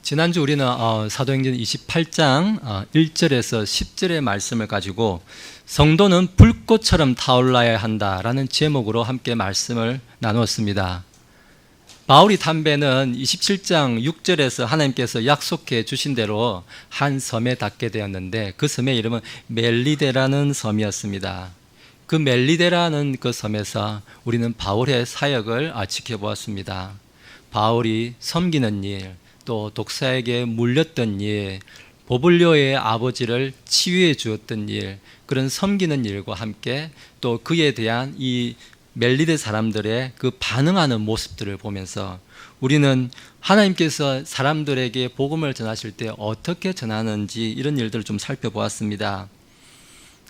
지난주 우리는 사도행전 28장 1절에서 10절의 말씀을 가지고 성도는 불꽃처럼 타올라야 한다라는 제목으로 함께 말씀을 나누었습니다. 바울이 담배는 27장 6절에서 하나님께서 약속해 주신 대로 한 섬에 닿게 되었는데 그 섬의 이름은 멜리데라는 섬이었습니다. 그 멜리데라는 그 섬에서 우리는 바울의 사역을 지켜보았습니다. 바울이 섬기는 일, 또 독사에게 물렸던 일, 보블료의 아버지를 치유해 주었던 일, 그런 섬기는 일과 함께 또 그에 대한 이 멜리데 사람들의 그 반응하는 모습들을 보면서 우리는 하나님께서 사람들에게 복음을 전하실 때 어떻게 전하는지 이런 일들을 좀 살펴보았습니다.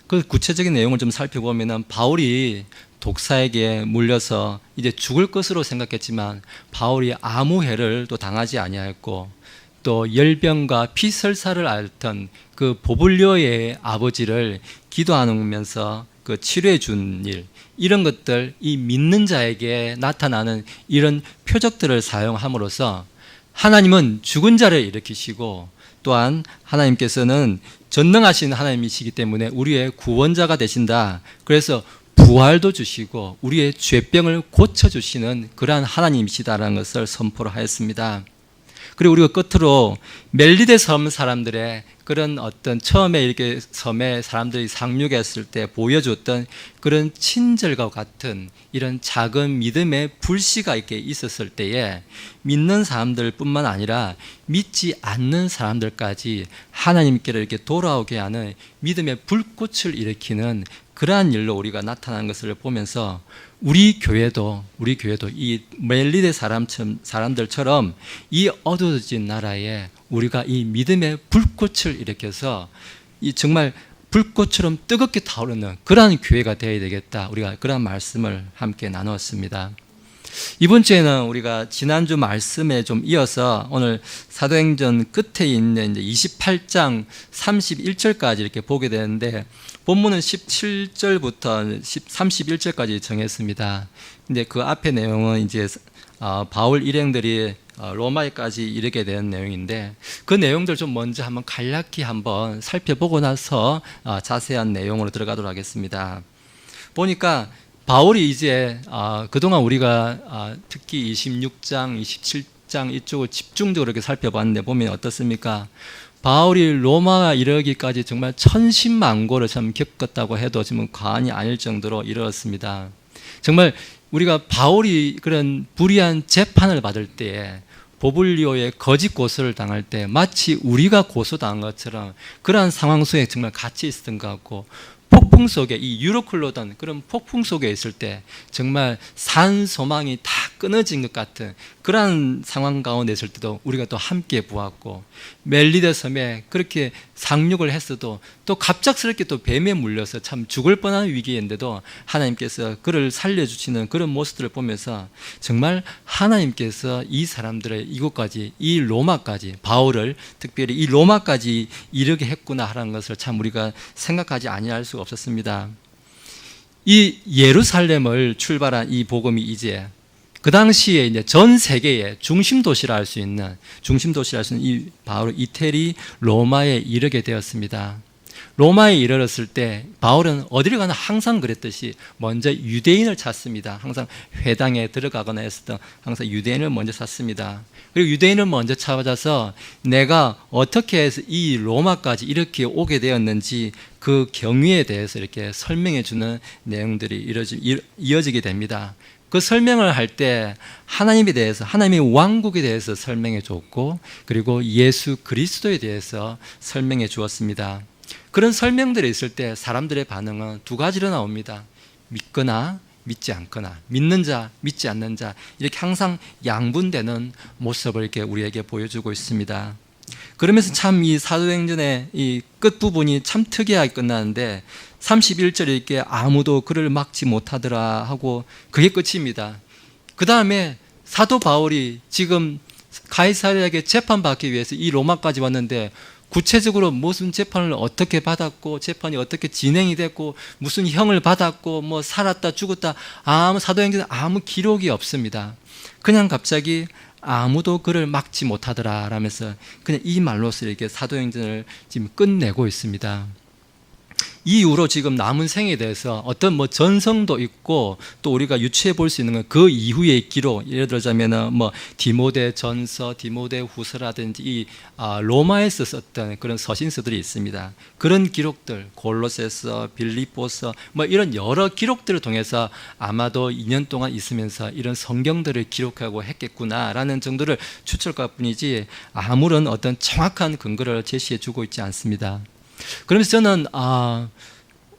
그 구체적인 내용을 좀 살펴보면 바울이 독사에게 물려서 이제 죽을 것으로 생각했지만 바울이 아무 해를 또 당하지 아니하였고, 또 열병과 피설사를 앓던 그 보블료의 아버지를 기도하면서 그 치료해 준 일, 이런 것들, 이 믿는 자에게 나타나는 이런 표적들을 사용함으로써 하나님은 죽은 자를 일으키시고 또한 하나님께서는 전능하신 하나님이시기 때문에 우리의 구원자가 되신다. 그래서 부활도 주시고 우리의 죄병을 고쳐주시는 그러한 하나님이시다라는 것을 선포를 하였습니다. 그리고 우리가 끝으로 멜리데 섬 사람들의 그런 어떤 처음에 이렇게 섬에 사람들이 상륙했을 때 보여줬던 그런 친절과 같은 이런 작은 믿음의 불씨가 이렇게 있었을 때에 믿는 사람들 뿐만 아니라 믿지 않는 사람들까지 하나님께로 이렇게 돌아오게 하는 믿음의 불꽃을 일으키는 그러한 일로 우리가 나타난 것을 보면서 우리 교회도 이 멜리데 사람들처럼 이 어두워진 나라에 우리가 이 믿음의 불꽃을 일으켜서 이 정말 불꽃처럼 뜨겁게 타오르는 그러한 교회가 되어야 되겠다. 우리가 그러한 말씀을 함께 나누었습니다. 이번 주에는 우리가 지난주 말씀에 좀 이어서 오늘 사도행전 끝에 있는 이제 28장 31절까지 이렇게 보게 되는데, 본문은 17절부터 31절까지 정했습니다. 근데 그 앞에 내용은 이제 바울 일행들이 로마에까지 이르게 된 내용인데, 그 내용들 좀 먼저 한번 간략히 한번 살펴보고 나서 자세한 내용으로 들어가도록 하겠습니다. 보니까 바울이 이제 그동안 우리가 특히 26장, 27장 이쪽을 집중적으로 이렇게 살펴봤는데 보면 어떻습니까? 바울이 로마에 이르기까지 정말 천신만고를 참 겪었다고 해도 지금 과언이 아닐 정도로 이르렀습니다. 정말 우리가 바울이 그런 불의한 재판을 받을 때에 보블리오의 거짓 고소를 당할 때 마치 우리가 고소당한 것처럼 그러한 상황 속에 정말 같이 있었던 것 같고, 폭풍 속에 이 유로클로던 그런 폭풍 속에 있을 때 정말 산 소망이 다 끊어진 것 같은 그러한 상황 가운데 있을 때도 우리가 또 함께 보았고, 멜리데 섬에 그렇게 상륙을 했어도 또 갑작스럽게 또 뱀에 물려서 참 죽을 뻔한 위기인데도 하나님께서 그를 살려주시는 그런 모습들을 보면서 정말 하나님께서 이 사람들의 이곳까지, 이 로마까지, 바울을 특별히 이 로마까지 이르게 했구나 하는 것을 참 우리가 생각하지 아니할 수가 없었습니다. 이 예루살렘을 출발한 이 복음이 이제 그 당시에 이제 전 세계의 중심 도시라 할 수 있는 이 바로 이태리 로마에 이르게 되었습니다. 로마에 이르렀을 때 바울은 어디를 가나 항상 그랬듯이 먼저 유대인을 찾습니다. 항상 회당에 들어가거나 했을 때 항상 유대인을 먼저 찾습니다. 그리고 유대인을 먼저 찾아서 내가 어떻게 해서 이 로마까지 이렇게 오게 되었는지 그 경위에 대해서 이렇게 설명해 주는 내용들이 이어지게 됩니다. 그 설명을 할 때 하나님에 대해서, 하나님의 왕국에 대해서 설명해 줬고, 그리고 예수 그리스도에 대해서 설명해 주었습니다. 그런 설명들이 있을 때 사람들의 반응은 두 가지로 나옵니다. 믿거나 믿지 않거나, 믿는 자, 믿지 않는 자, 이렇게 항상 양분되는 모습을 이렇게 우리에게 보여주고 있습니다. 그러면서 참 이 사도행전의 이 끝부분이 참 특이하게 끝나는데 31절에 이렇게 아무도 그를 막지 못하더라 하고 그게 끝입니다. 그 다음에 사도 바울이 지금 가이사랴에게 재판받기 위해서 이 로마까지 왔는데 구체적으로 무슨 재판을 어떻게 받았고 재판이 어떻게 진행이 됐고 무슨 형을 받았고 뭐 살았다 죽었다 사도행전에 아무 기록이 없습니다. 그냥 갑자기 아무도 그를 막지 못하더라 라면서 그냥 이 말로서 이렇게 사도행전을 지금 끝내고 있습니다. 이 이후로 지금 남은 생에 대해서 어떤 뭐 전성도 있고 또 우리가 유추해 볼 수 있는 건 그 이후의 기록, 예를 들자면은 뭐 디모데 전서, 디모데 후서라든지 이 로마에서 썼던 그런 서신서들이 있습니다. 그런 기록들, 골로새서, 빌립보서 뭐 이런 여러 기록들을 통해서 아마도 2년 동안 있으면서 이런 성경들을 기록하고 했겠구나라는 정도를 추측할 뿐이지 아무런 어떤 정확한 근거를 제시해 주고 있지 않습니다. 그러면서 저는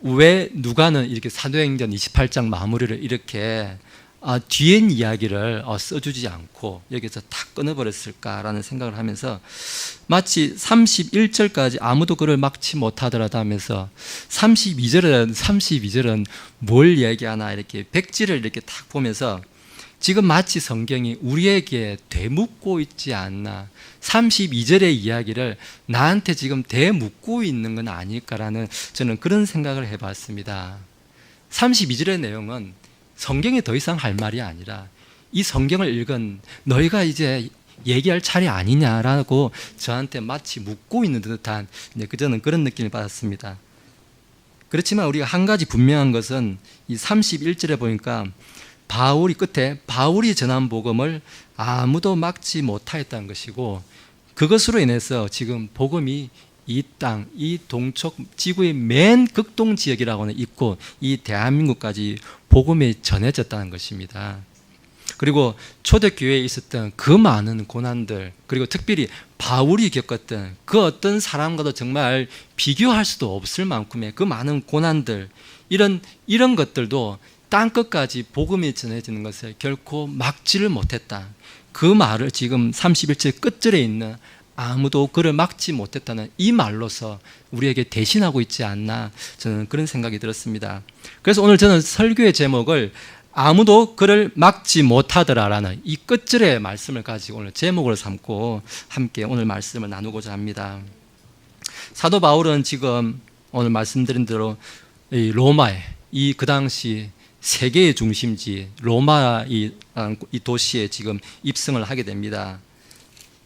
왜 누가는 이렇게 사도행전 28장 마무리를 이렇게 뒤엔 이야기를 써주지 않고 여기서 탁 끊어버렸을까라는 생각을 하면서 마치 31절까지 아무도 그를 막지 못하더라도 하면서 32절은 뭘 얘기하나 이렇게 백지를 이렇게 탁 보면서 지금 마치 성경이 우리에게 되묻고 있지 않나, 32절의 이야기를 나한테 지금 되묻고 있는 건 아닐까라는 저는 그런 생각을 해봤습니다. 32절의 내용은 성경에 더 이상 할 말이 아니라 이 성경을 읽은 너희가 이제 얘기할 차례 아니냐라고 저한테 마치 묻고 있는 듯한 저는 그런 느낌을 받았습니다. 그렇지만 우리가 한 가지 분명한 것은 이 31절에 보니까 바울이 끝에 바울이 전한 복음을 아무도 막지 못하였다는 것이고, 그것으로 인해서 지금 복음이 이 땅, 이 동쪽 지구의 맨 극동 지역이라고는 있고 이 대한민국까지 복음이 전해졌다는 것입니다. 그리고 초대교회에 있었던 그 많은 고난들, 그리고 특별히 바울이 겪었던 그 어떤 사람과도 정말 비교할 수도 없을 만큼의 그 많은 고난들, 이런 것들도 땅끝까지 복음이 전해지는 것을 결코 막지를 못했다. 그 말을 지금 31절 끝절에 있는 아무도 그를 막지 못했다는 이 말로서 우리에게 대신하고 있지 않나, 저는 그런 생각이 들었습니다. 그래서 오늘 저는 설교의 제목을 아무도 그를 막지 못하더라라는 이 끝절의 말씀을 가지고 오늘 제목으로 삼고 함께 오늘 말씀을 나누고자 합니다. 사도 바울은 지금 오늘 말씀드린 대로 이 로마에, 이 그 당시 세계의 중심지 로마 이 도시에 지금 입성을 하게 됩니다.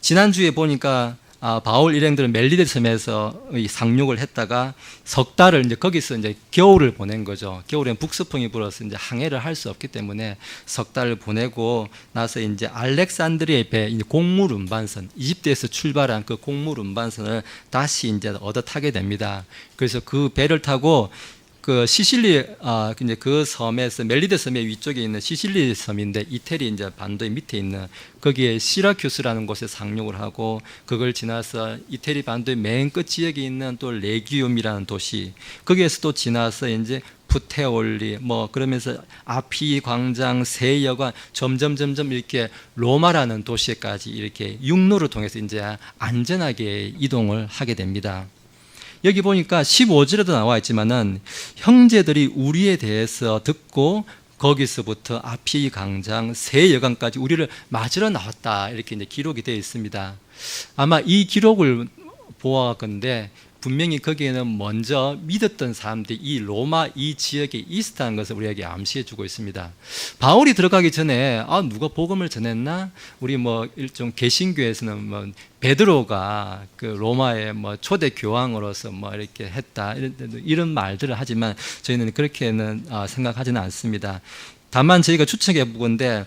지난주에 보니까 바울 일행들은 멜리데 섬에서 상륙을 했다가 석 달을 이제 거기서 이제 겨울을 보낸 거죠. 겨울엔 북서풍이 불어서 이제 항해를 할 수 없기 때문에 석 달을 보내고 나서 이제 알렉산드리아의 배, 이제 곡물 운반선, 이집트에서 출발한 그 곡물 운반선을 다시 이제 얻어 타게 됩니다. 그래서 그 배를 타고 그 시실리 이제 그 섬에서 멜리데 섬의 위쪽에 있는 시실리 섬인데 이태리 이제 반도의 밑에 있는 거기에 시라큐스라는 곳에 상륙을 하고, 그걸 지나서 이태리 반도의 맨 끝 지역에 있는 또 레기움이라는 도시, 거기에서 또 지나서 이제 푸테올리 그러면서 아피 광장, 세여관 점점 이렇게 로마라는 도시까지 이렇게 육로를 통해서 이제 안전하게 이동을 하게 됩니다. 여기 보니까 15절에도 나와 있지만은 형제들이 우리에 대해서 듣고 거기서부터 아피 광장, 세여관까지 우리를 맞으러 나왔다, 이렇게 이제 기록이 되어 있습니다. 아마 이 기록을 보아건대 분명히 거기에는 먼저 믿었던 사람들이 이 로마 이 지역에 있었다는 것을 우리에게 암시해 주고 있습니다. 바울이 들어가기 전에 누가 복음을 전했나? 우리 일종 개신교에서는 베드로가 그 로마의 초대 교황으로서 이렇게 했다, 이런 말들을 하지만 저희는 그렇게는 생각하지는 않습니다. 다만 저희가 추측해 보건데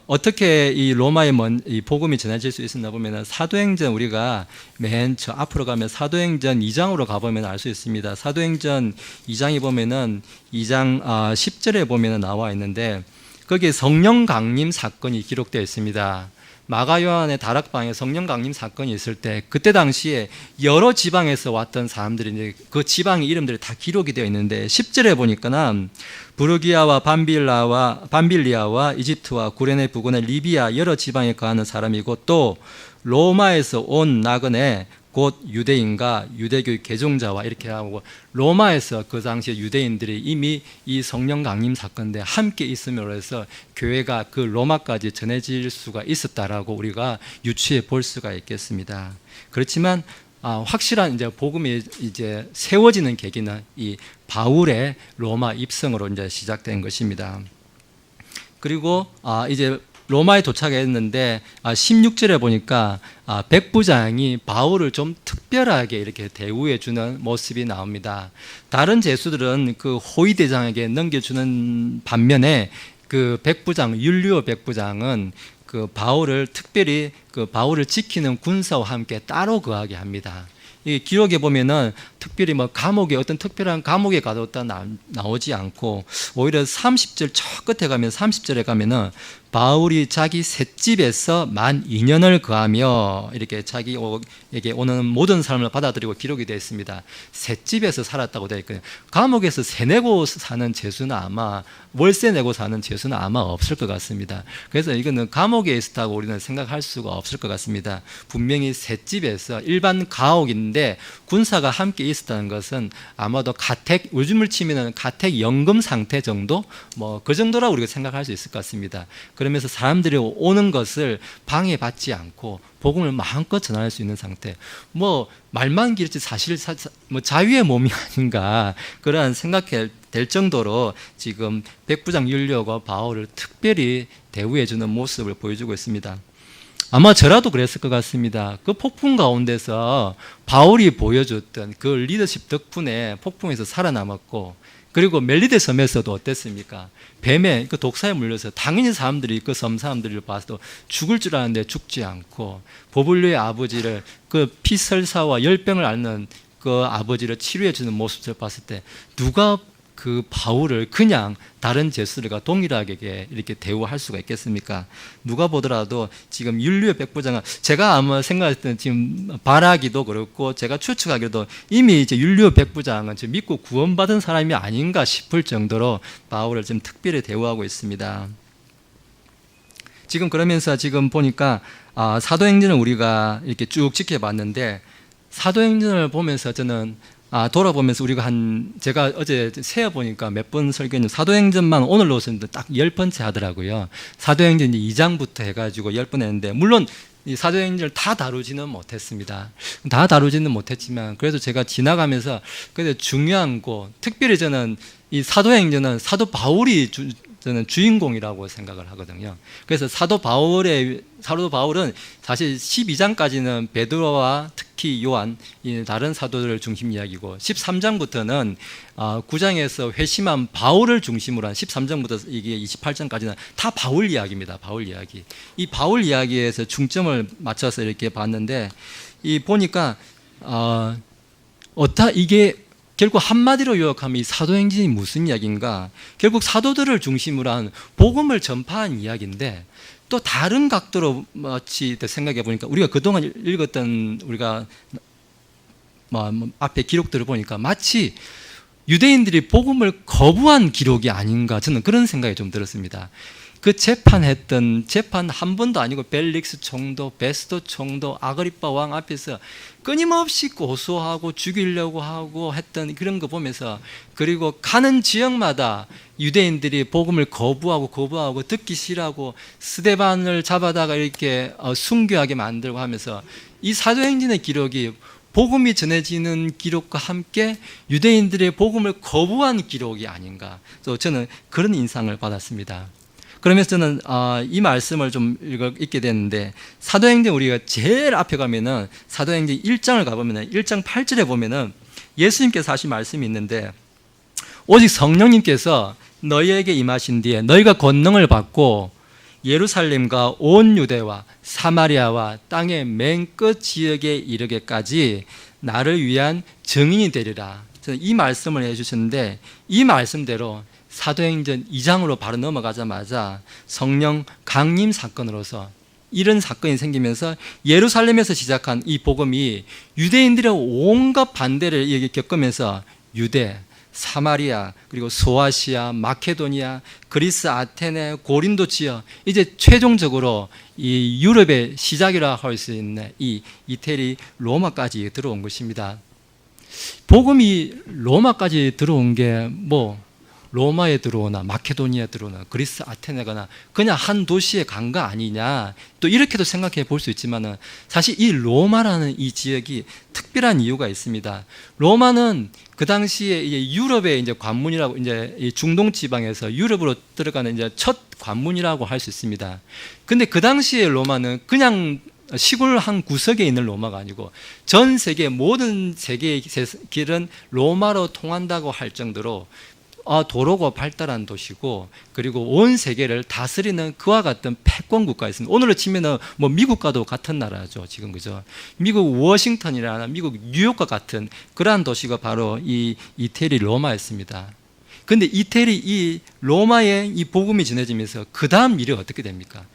어떻게 이 로마의 이 복음이 전해질 수 있었나 보면 사도행전, 우리가 맨 저 앞으로 가면 사도행전 2장으로 가보면 알 수 있습니다. 사도행전 2장에 보면은 2장 10절에 보면은 나와 있는데 거기에 성령 강림 사건이 기록되어 있습니다. 마가 요한의 다락방에 성령 강림 사건이 있을 때 그때 당시에 여러 지방에서 왔던 사람들이 이제 그 지방의 이름들이 다 기록이 되어 있는데 10절에 보니까는 부르기아와 밤빌리아와 이집트와 구레네 부근의 리비아 여러 지방에 거하는 사람이고, 또 로마에서 온 나그네 곧 유대인과 유대교 개종자와 이렇게 하고, 로마에서 그 당시에 유대인들이 이미 이 성령 강림 사건에 함께 있음으로 해서 교회가 그 로마까지 전해질 수가 있었다라고 우리가 유추해 볼 수가 있겠습니다. 그렇지만 확실한 이제 복음이 이제 세워지는 계기는 이 바울의 로마 입성으로 이제 시작된 것입니다. 그리고 이제 로마에 도착했는데 16절에 보니까 백부장이 바울을 좀 특별하게 이렇게 대우해 주는 모습이 나옵니다. 다른 제수들은 그 호위 대장에게 넘겨주는 반면에 그 백부장 율리오 백부장은 그 바울을 특별히 그 바울을 지키는 군사와 함께 따로 거하게 합니다. 이 기록에 보면은 특별히 뭐 감옥에 어떤 특별한 감옥에 가뒀다 나오지 않고 오히려 30절 저 끝에 가면 30절에 가면은 바울이 자기 셋집에서 만 2년을 거하며 이렇게 자기에게 오는 모든 사람을 받아들이고 기록이 되어 있습니다. 셋집에서 살았다고 되어 있거든요. 감옥에서 세 내고 사는 죄수는 아마 월세 내고 사는 죄수는 아마 없을 것 같습니다. 그래서 이거는 감옥에 있었다고 우리는 생각할 수가 없을 것 같습니다. 분명히 셋집에서 일반 가옥인데 군사가 함께 있었다는 것은 아마도 가택, 요즘을 치면은 가택 연금 상태 정도 뭐 그 정도라고 우리가 생각할 수 있을 것 같습니다. 그러면서 사람들이 오는 것을 방해받지 않고 복음을 마음껏 전할 수 있는 상태. 뭐 말만 길지 사실 뭐 자유의 몸이 아닌가 그러한 생각이 될 정도로 지금 백부장 율리오가 바울을 특별히 대우해 주는 모습을 보여주고 있습니다. 아마 저라도 그랬을 것 같습니다. 그 폭풍 가운데서 바울이 보여줬던 그 리더십 덕분에 폭풍에서 살아남았고, 그리고 멜리데 섬에서도 어땠습니까? 뱀의 그 독사에 물려서 당연히 사람들이 그 섬 사람들을 봐서 죽을 줄 아는데 죽지 않고, 보블리오의 아버지를 그 피설사와 열병을 앓는 그 아버지를 치료해 주는 모습을 봤을 때 누가 그 바울을 그냥 다른 제수들과 동일하게 이렇게 대우할 수가 있겠습니까? 누가 보더라도 지금 율리오 백부장은 제가 아마 생각했을 때는 지금 바라기도 그렇고 제가 추측하기도 이미 이제 율리오 백부장은 지금 믿고 구원받은 사람이 아닌가 싶을 정도로 바울을 지금 특별히 대우하고 있습니다. 지금 그러면서 지금 보니까 사도행전을 우리가 이렇게 쭉 지켜봤는데, 사도행전을 보면서 저는 돌아보면서 우리가 제가 어제 세어보니까 몇 번 설교했는데 사도행전만 오늘로서는 딱 10번째 하더라고요. 사도행전 2장부터 해가지고 10번 했는데, 물론 이 사도행전을 다 다루지는 못했습니다. 다 다루지는 못했지만 그래도 제가 지나가면서 그래도 중요한 거, 특별히 저는 이 사도행전은 사도 바울이 저는 주인공이라고 생각을 하거든요. 그래서 사도 바울은 사실 12장까지는 베드로와 특히 요한, 다른 사도들을 중심 이야기고, 13장부터는 9장에서 회심한 바울을 중심으로 한 13장부터 이게 28장까지는 다 바울 이야기입니다. 바울 이야기. 이 바울 이야기에서 중점을 맞춰서 이렇게 봤는데, 이 보니까 이게 결국 한마디로 요약하면 이 사도행전이 무슨 이야기인가? 결국 사도들을 중심으로 한 복음을 전파한 이야기인데, 또 다른 각도로 마치 생각해 보니까 우리가 그동안 읽었던 우리가 앞에 기록들을 보니까 마치 유대인들이 복음을 거부한 기록이 아닌가, 저는 그런 생각이 좀 들었습니다. 그 재판 한 번도 아니고 벨릭스 총독, 베스도 총독, 아그리빠 왕 앞에서 끊임없이 고소하고 죽이려고 하고 했던 그런 거 보면서, 그리고 가는 지역마다 유대인들이 복음을 거부하고 듣기 싫어하고 스데반을 잡아다가 이렇게 순교하게 만들고 하면서, 이 사도행전의 기록이 복음이 전해지는 기록과 함께 유대인들의 복음을 거부한 기록이 아닌가, 또 저는 그런 인상을 받았습니다. 그러면서 저는 이 말씀을 좀 읽게 됐는데, 사도행전 우리가 제일 앞에 가면은 사도행전 1장을 가보면은 1장 8절에 보면은 예수님께서 하신 말씀이 있는데, 오직 성령님께서 너희에게 임하신 뒤에 너희가 권능을 받고 예루살렘과 온 유대와 사마리아와 땅의 맨 끝 지역에 이르게까지 나를 위한 증인이 되리라. 저는 이 말씀을 해주셨는데, 이 말씀대로 사도행전 2장으로 바로 넘어가자마자 성령 강림 사건으로서 이런 사건이 생기면서 예루살렘에서 시작한 이 복음이 유대인들의 온갖 반대를 겪으면서 유대, 사마리아, 그리고 소아시아, 마케도니아, 그리스, 아테네, 고린도 지역, 이제 최종적으로 이 유럽의 시작이라 할 수 있는 이 이태리, 로마까지 들어온 것입니다. 복음이 로마까지 들어온 게 로마에 들어오나 마케도니아에 들어오나 그리스 아테네 가나 그냥 한 도시에 간 거 아니냐, 또 이렇게도 생각해 볼 수 있지만은 사실 이 로마라는 이 지역이 특별한 이유가 있습니다. 로마는 그 당시에 이제 유럽의 이제 관문이라고, 이제 이 중동 지방에서 유럽으로 들어가는 이제 첫 관문이라고 할 수 있습니다. 근데 그 당시에 로마는 그냥 시골 한 구석에 있는 로마가 아니고 전 세계 모든 세계의 길은 로마로 통한다고 할 정도로 도로가 발달한 도시고, 그리고 온 세계를 다스리는 그와 같은 패권 국가였습니다. 오늘로 치면은 뭐 미국과도 같은 나라죠, 지금, 그죠? 미국 워싱턴이라나 미국 뉴욕과 같은 그러한 도시가 바로 이 이태리 로마였습니다. 근데 이태리 이 로마에 이 복음이 전해지면서 그 다음 일이 어떻게 됩니까?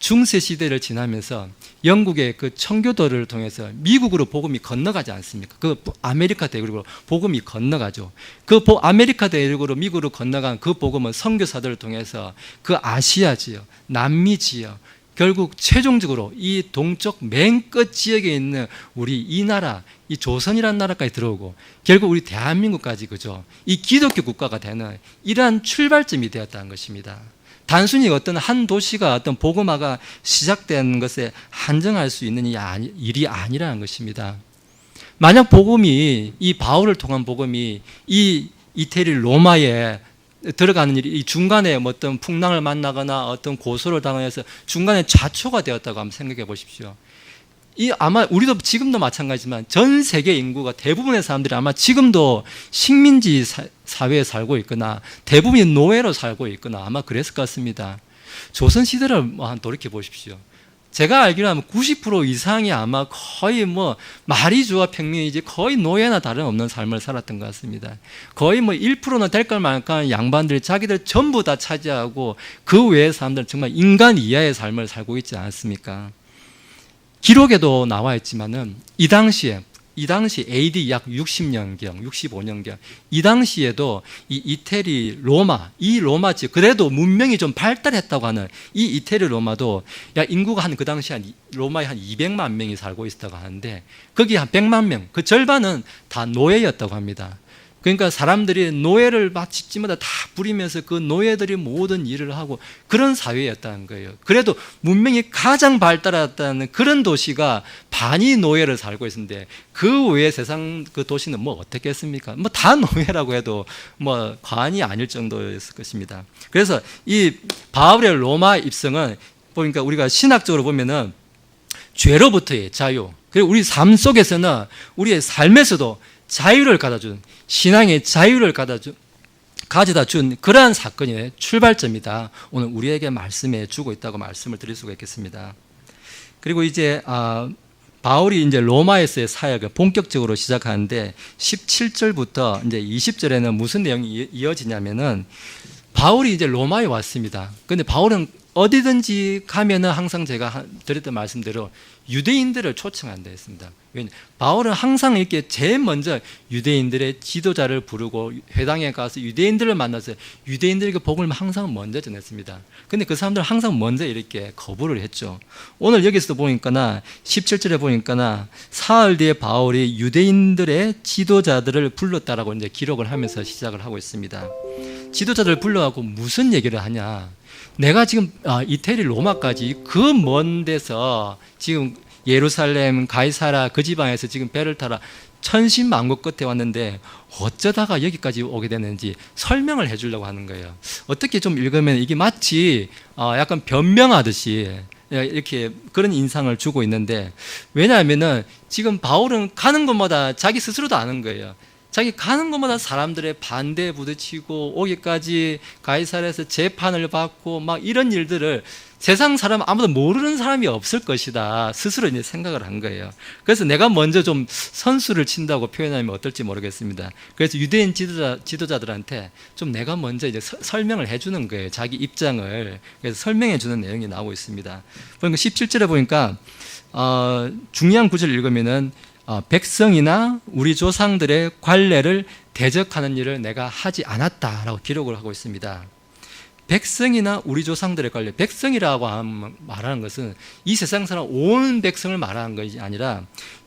중세 시대를 지나면서 영국의 그 청교도를 통해서 미국으로 복음이 건너가지 않습니까? 그 아메리카 대륙으로 복음이 건너가죠. 그 아메리카 대륙으로 미국으로 건너간 그 복음은 선교사들을 통해서 그 아시아 지역, 남미 지역, 결국 최종적으로 이 동쪽 맨 끝 지역에 있는 우리 이 나라, 이 조선이라는 나라까지 들어오고 결국 우리 대한민국까지, 그죠? 이 기독교 국가가 되는 이러한 출발점이 되었다는 것입니다. 단순히 어떤 한 도시가 어떤 복음화가 시작된 것에 한정할 수 있는 일이 아니라는 것입니다. 만약 복음이, 이 바울을 통한 복음이 이 이태리 로마에 들어가는 일이 이 중간에 어떤 풍랑을 만나거나 어떤 고소를 당해서 중간에 좌초가 되었다고 한번 생각해 보십시오. 아마 우리도 지금도 마찬가지지만 전 세계 인구가 대부분의 사람들이 아마 지금도 식민지 사회에 살고 있거나 대부분이 노예로 살고 있거나 아마 그랬을 것 같습니다. 조선시대를 한번 돌이켜 보십시오. 제가 알기로는 90% 이상이 아마 거의 마리주와 평민이지 거의 노예나 다름없는 삶을 살았던 것 같습니다. 거의 1%는 될 걸 만한 양반들이 자기들 전부 다 차지하고 그 외의 사람들은 정말 인간 이하의 삶을 살고 있지 않았습니까? 기록에도 나와 있지만은 이 당시 AD 약 60년경, 65년경 이 당시에도 이 이태리 로마, 이 로마 지역 그래도 문명이 좀 발달했다고 하는 이 이태리 로마도 인구가 그 당시 로마에 한 200만 명이 살고 있었다고 하는데 거기 한 100만 명, 그 절반은 다 노예였다고 합니다. 그러니까 사람들이 노예를 막 집집마다 다 부리면서 그 노예들이 모든 일을 하고 그런 사회였다는 거예요. 그래도 문명이 가장 발달했다는 그런 도시가 반이 노예를 살고 있었는데 그 외의 세상 그 도시는 어떻게 했습니까? 다 노예라고 해도 과언이 아닐 정도였을 것입니다. 그래서 이 바울의 로마 입성은 보니까 우리가 신학적으로 보면은 죄로부터의 자유, 그리고 우리 삶 속에서는 우리의 삶에서도 자유를 가져준, 신앙의 자유를 가져다 준 그러한 사건의 출발점이다. 오늘 우리에게 말씀해 주고 있다고 말씀을 드릴 수가 있겠습니다. 그리고 이제 바울이 이제 로마에서의 사역을 본격적으로 시작하는데 17절부터 이제 20절에는 무슨 내용이 이어지냐면은 바울이 이제 로마에 왔습니다. 근데 바울은 어디든지 가면은 항상 제가 드렸던 말씀대로 유대인들을 초청한다 했습니다. 바울은 항상 이렇게 제일 먼저 유대인들의 지도자를 부르고 회당에 가서 유대인들을 만나서 유대인들에게 복음을 항상 먼저 전했습니다. 근데 그 사람들은 항상 먼저 이렇게 거부를 했죠. 오늘 여기서 보니까 17절에 보니까 사흘 뒤에 바울이 유대인들의 지도자들을 불렀다라고 이제 기록을 하면서 시작을 하고 있습니다. 지도자들을 불러가고 무슨 얘기를 하냐? 내가 지금 이태리 로마까지 그 먼 데서 지금 예루살렘, 가이사라 그 지방에서 지금 배를 타라 천신만고 끝에 왔는데 어쩌다가 여기까지 오게 됐는지 설명을 해주려고 하는 거예요. 어떻게 좀 읽으면 이게 마치 약간 변명하듯이 이렇게 그런 인상을 주고 있는데, 왜냐하면은 지금 바울은 가는 곳마다 자기 스스로도 아는 거예요. 자기 가는 곳마다 사람들의 반대에 부딪히고 오기까지 가이사랴에서 재판을 받고 막 이런 일들을 세상 사람 아무도 모르는 사람이 없을 것이다 스스로 이제 생각을 한 거예요. 그래서 내가 먼저 좀 선수를 친다고 표현하면 어떨지 모르겠습니다. 그래서 유대인 지도자들한테 좀 내가 먼저 이제 설명을 해주는 거예요. 자기 입장을. 그래서 설명해 주는 내용이 나오고 있습니다. 그러니까 17절에 보니까 중요한 구절을 읽으면은 백성이나 우리 조상들의 관례를 대적하는 일을 내가 하지 않았다라고 기록을 하고 있습니다. 백성이나 우리 조상들의 관례, 백성이라고 말하는 것은 이 세상 사람 온 백성을 말하는 것이 아니라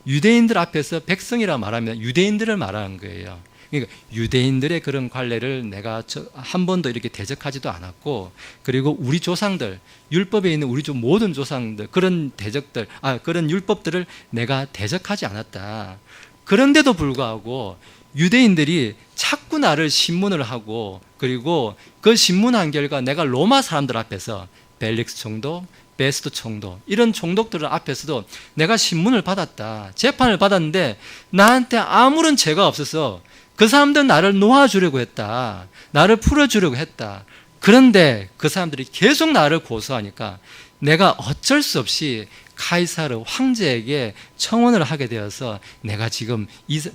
유대인들 앞에서 백성이라고 말하면 유대인들을 말하는 거예요. 그러니까 유대인들의 그런 관례를 내가 한 번도 이렇게 대적하지도 않았고, 그리고 우리 조상들, 율법에 있는 우리 모든 조상들, 그런 대적들, 그런 율법들을 내가 대적하지 않았다. 그런데도 불구하고 유대인들이 자꾸 나를 신문을 하고, 그리고 그 신문한 결과 내가 로마 사람들 앞에서 벨릭스 총독, 베스트 총독, 이런 총독들 앞에서도 내가 신문을 받았다, 재판을 받았는데 나한테 아무런 죄가 없어서 그 사람들은 나를 놓아주려고 했다, 나를 풀어주려고 했다. 그런데 그 사람들이 계속 나를 고소하니까 내가 어쩔 수 없이 카이사르 황제에게 청원을 하게 되어서 내가 지금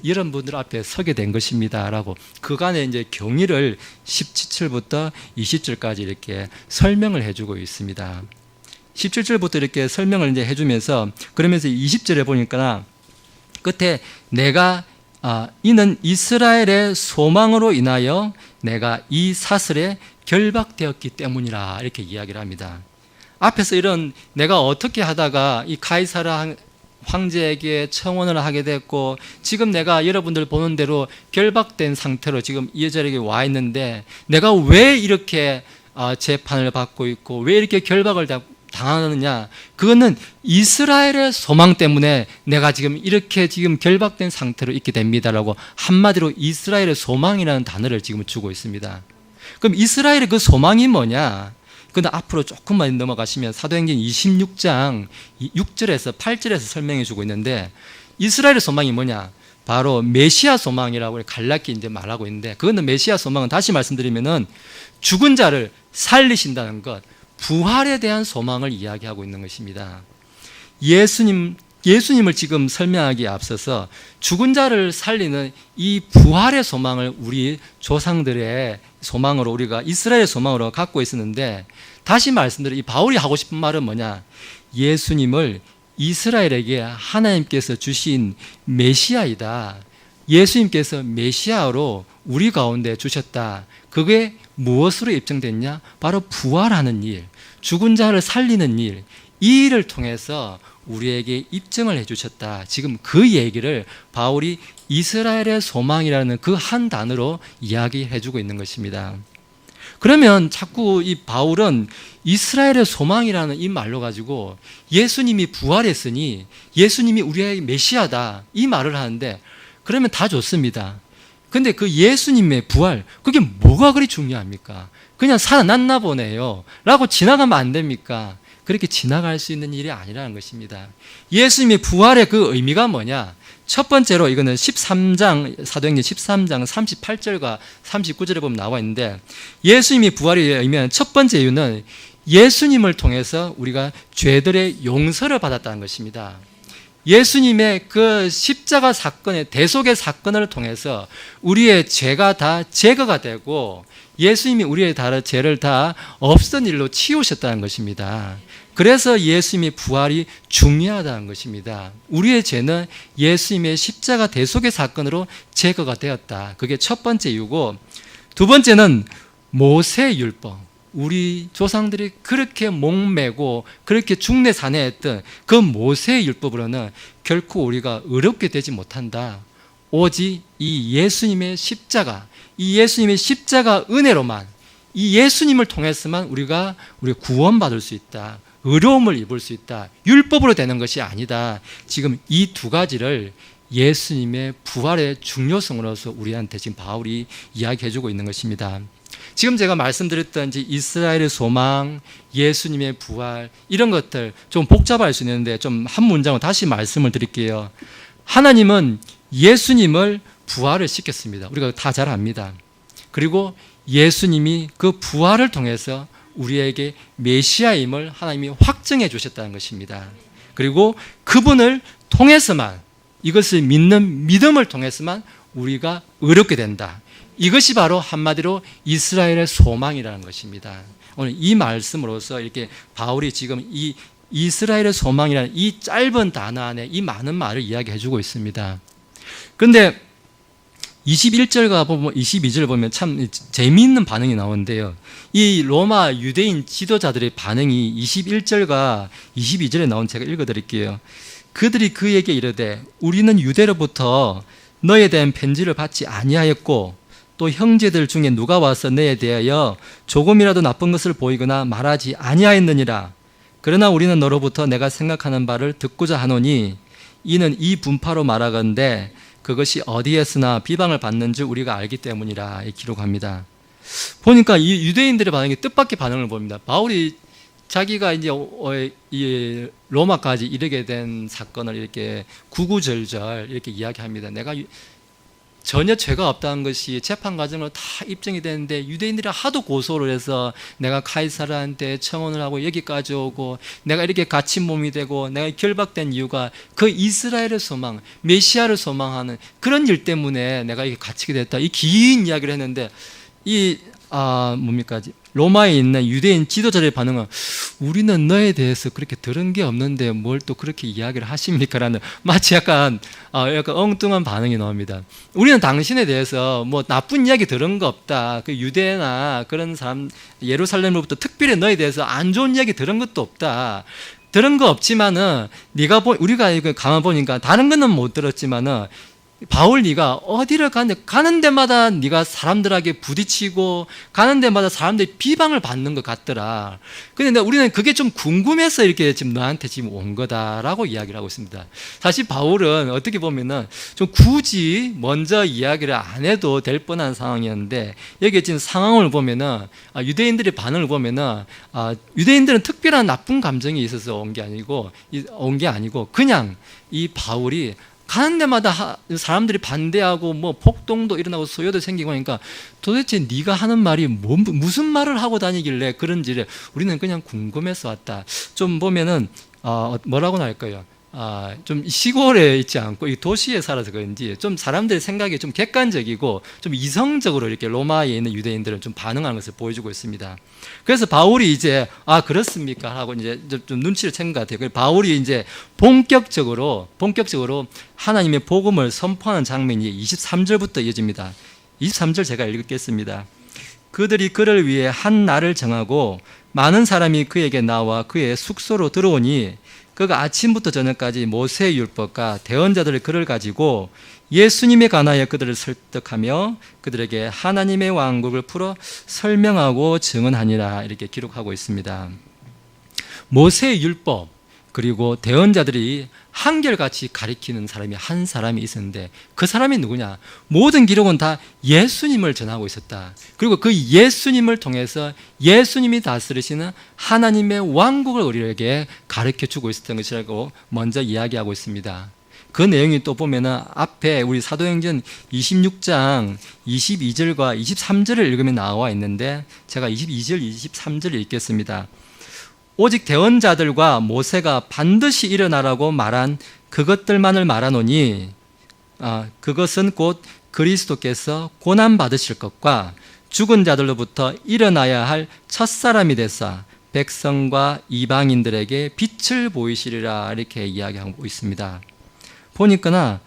이런 분들 앞에 서게 된 것입니다 라고 그간의 이제 경위를 17절부터 20절까지 이렇게 설명을 해주고 있습니다. 17절부터 이렇게 설명을 이제 해주면서, 그러면서 20절에 보니까 끝에 내가 이는 이스라엘의 소망으로 인하여 내가 이 사슬에 결박되었기 때문이라 이렇게 이야기를 합니다. 앞에서 이런 내가 어떻게 하다가 이 카이사르 황제에게 청원을 하게 됐고, 지금 내가 여러분들 보는 대로 결박된 상태로 지금 이 자리에 와 있는데 내가 왜 이렇게 재판을 받고 있고 왜 이렇게 결박을 당하느냐, 그거는 이스라엘의 소망 때문에 내가 지금 이렇게 지금 결박된 상태로 있게 됩니다라고 한마디로 이스라엘의 소망이라는 단어를 지금 주고 있습니다. 그럼 이스라엘의 그 소망이 뭐냐? 근데 앞으로 조금만 넘어가시면 사도행전 26장 6절에서 8절에서 설명해 주고 있는데, 이스라엘의 소망이 뭐냐? 바로 메시아 소망이라고 갈라끼 이제 말하고 있는데, 그거는 메시아 소망은 다시 말씀드리면은 죽은 자를 살리신다는 것, 부활에 대한 소망을 이야기하고 있는 것입니다. 예수님을 지금 설명하기에 앞서서 죽은 자를 살리는 이 부활의 소망을 우리 조상들의 소망으로, 우리가 이스라엘의 소망으로 갖고 있었는데, 다시 말씀드려 이 바울이 하고 싶은 말은 뭐냐? 예수님을 이스라엘에게 하나님께서 주신 메시아이다, 예수님께서 메시아로 우리 가운데 주셨다. 그게 무엇으로 입증됐냐? 바로 부활하는 일, 죽은 자를 살리는 일, 이 일을 통해서 우리에게 입증을 해주셨다. 지금 그 얘기를 바울이 이스라엘의 소망이라는 그 한 단어로 이야기해주고 있는 것입니다. 그러면 자꾸 이 바울은 이스라엘의 소망이라는 이 말로 가지고 예수님이 부활했으니 예수님이 우리의 메시아다, 이 말을 하는데, 그러면 다 좋습니다. 근데 그 예수님의 부활, 그게 뭐가 그리 중요합니까? 그냥 살아났나 보네요 라고 지나가면 안 됩니까? 그렇게 지나갈 수 있는 일이 아니라는 것입니다. 예수님의 부활의 그 의미가 뭐냐? 첫 번째로 이거는 13장, 사도행전 13장 38절과 39절에 보면 나와 있는데, 예수님이 부활의 의미는 첫 번째 이유는 예수님을 통해서 우리가 죄들의 용서를 받았다는 것입니다. 예수님의 그 십자가 사건의 대속의 사건을 통해서 우리의 죄가 다 제거가 되고 예수님이 우리의 죄를 다 없던 일로 치우셨다는 것입니다. 그래서 예수님의 부활이 중요하다는 것입니다. 우리의 죄는 예수님의 십자가 대속의 사건으로 제거가 되었다. 그게 첫 번째 이유고, 두 번째는 모세율법. 우리 조상들이 그렇게 목매고 그렇게 중내산해했던 그 모세율법으로는 결코 우리가 의롭게 되지 못한다. 오직 이 예수님의 십자가, 이 예수님의 십자가 은혜로만, 이 예수님을 통해서만 우리가 구원받을 수 있다, 의로움을 입을 수 있다, 율법으로 되는 것이 아니다. 지금 이 두 가지를 예수님의 부활의 중요성으로서 우리한테 지금 바울이 이야기해주고 있는 것입니다. 지금 제가 말씀드렸던 이스라엘의 소망, 예수님의 부활, 이런 것들 좀 복잡할 수 있는데 좀 한 문장으로 다시 말씀을 드릴게요. 하나님은 예수님을 부활을 시켰습니다. 우리가 다 잘 압니다. 그리고 예수님이 그 부활을 통해서 우리에게 메시아임을 하나님이 확증해 주셨다는 것입니다. 그리고 그분을 통해서만, 이것을 믿는 믿음을 통해서만 우리가 의롭게 된다. 이것이 바로 한마디로 이스라엘의 소망이라는 것입니다. 오늘 이 말씀으로서 이렇게 바울이 지금 이 이스라엘의 소망이라는 이 짧은 단어 안에 이 많은 말을 이야기해 주고 있습니다. 그런데 21절과 22절 보면 참 재미있는 반응이 나오는데요. 이 로마 유대인 지도자들의 반응이 21절과 22절에 나온, 제가 읽어드릴게요. 그들이 그에게 이르되 우리는 유대로부터 너에 대한 편지를 받지 아니하였고 또 형제들 중에 누가 와서 너에 대하여 조금이라도 나쁜 것을 보이거나 말하지 아니하였느니라. 그러나 우리는 너로부터 내가 생각하는 바를 듣고자 하노니 이는 이 분파로 말하건대 그것이 어디에서나 비방을 받는 줄 우리가 알기 때문이라 기록합니다. 보니까 이 유대인들의 반응이 뜻밖의 반응을 보입니다. 바울이 자기가 이제 이 로마까지 이르게 된 사건을 이렇게 구구절절 이렇게 이야기합니다. 내가 전혀 죄가 없다는 것이 재판 과정으로 다 입증이 되는데 유대인들이 하도 고소를 해서 내가 카이사르한테 청원을 하고 여기까지 오고 내가 이렇게 갇힌 몸이 되고 내가 결박된 이유가 그 이스라엘의 소망, 메시아를 소망하는 그런 일 때문에 내가 이렇게 갇히게 됐다. 이 긴 이야기를 했는데 로마에 있는 유대인 지도자들의 반응은 우리는 너에 대해서 그렇게 들은 게 없는데 뭘 또 그렇게 이야기를 하십니까? 라는 마치 약간 엉뚱한 반응이 나옵니다. 우리는 당신에 대해서 뭐 나쁜 이야기 들은 거 없다. 그 유대나 그런 사람, 예루살렘으로부터 특별히 너에 대해서 안 좋은 이야기 들은 것도 없다. 들은 거 없지만은 우리가 가만 보니까 다른 거는 못 들었지만은 바울 네가 어디를 가는 데마다 네가 사람들에게 부딪히고 가는 데마다 사람들이 비방을 받는 것 같더라. 근데 우리는 그게 좀 궁금해서 이렇게 지금 너한테 지금 온 거다라고 이야기를 하고 있습니다. 사실 바울은 어떻게 보면은 좀 굳이 먼저 이야기를 안 해도 될 뻔한 상황이었는데 여기 지금 상황을 보면은 유대인들의 반응을 보면은 유대인들은 특별한 나쁜 감정이 있어서 온 게 아니고 그냥 이 바울이 가는 데마다 사람들이 반대하고 뭐 폭동도 일어나고 소요도 생기고 하니까 도대체 네가 하는 말이 무슨 말을 하고 다니길래 그런지를 우리는 그냥 궁금해서 왔다. 좀 보면은 뭐라고나 할까요? 좀 시골에 있지 않고 이 도시에 살아서 그런지 좀 사람들의 생각이 좀 객관적이고 좀 이성적으로 이렇게 로마에 있는 유대인들은 좀 반응하는 것을 보여주고 있습니다. 그래서 바울이 이제 그렇습니까? 하고 이제 좀 눈치를 챈 것 같아요. 바울이 이제 본격적으로 하나님의 복음을 선포하는 장면이 23절부터 이어집니다. 23절 제가 읽겠습니다. 그들이 그를 위해 한 날을 정하고 많은 사람이 그에게 나와 그의 숙소로 들어오니 그가 아침부터 저녁까지 모세의 율법과 대언자들의 글을 가지고 예수님에 관하여 그들을 설득하며 그들에게 하나님의 왕국을 풀어 설명하고 증언하니라 이렇게 기록하고 있습니다. 모세의 율법 그리고 대언자들이 한결같이 가리키는 사람이 한 사람이 있었는데 그 사람이 누구냐? 모든 기록은 다 예수님을 전하고 있었다. 그리고 그 예수님을 통해서 예수님이 다스리시는 하나님의 왕국을 우리에게 가르쳐주고 있었던 것이라고 먼저 이야기하고 있습니다. 그 내용이 또 보면은 앞에 우리 사도행전 26장 22절과 23절을 읽으면 나와 있는데 제가 22절, 23절을 읽겠습니다. 오직 대언자들과 모세가 반드시 일어나라고 말한 그것들만을 말하노니 그것은 곧 그리스도께서 고난받으실 것과 죽은 자들로부터 일어나야 할 첫사람이 되사 백성과 이방인들에게 빛을 보이시리라 이렇게 이야기하고 있습니다. 보니까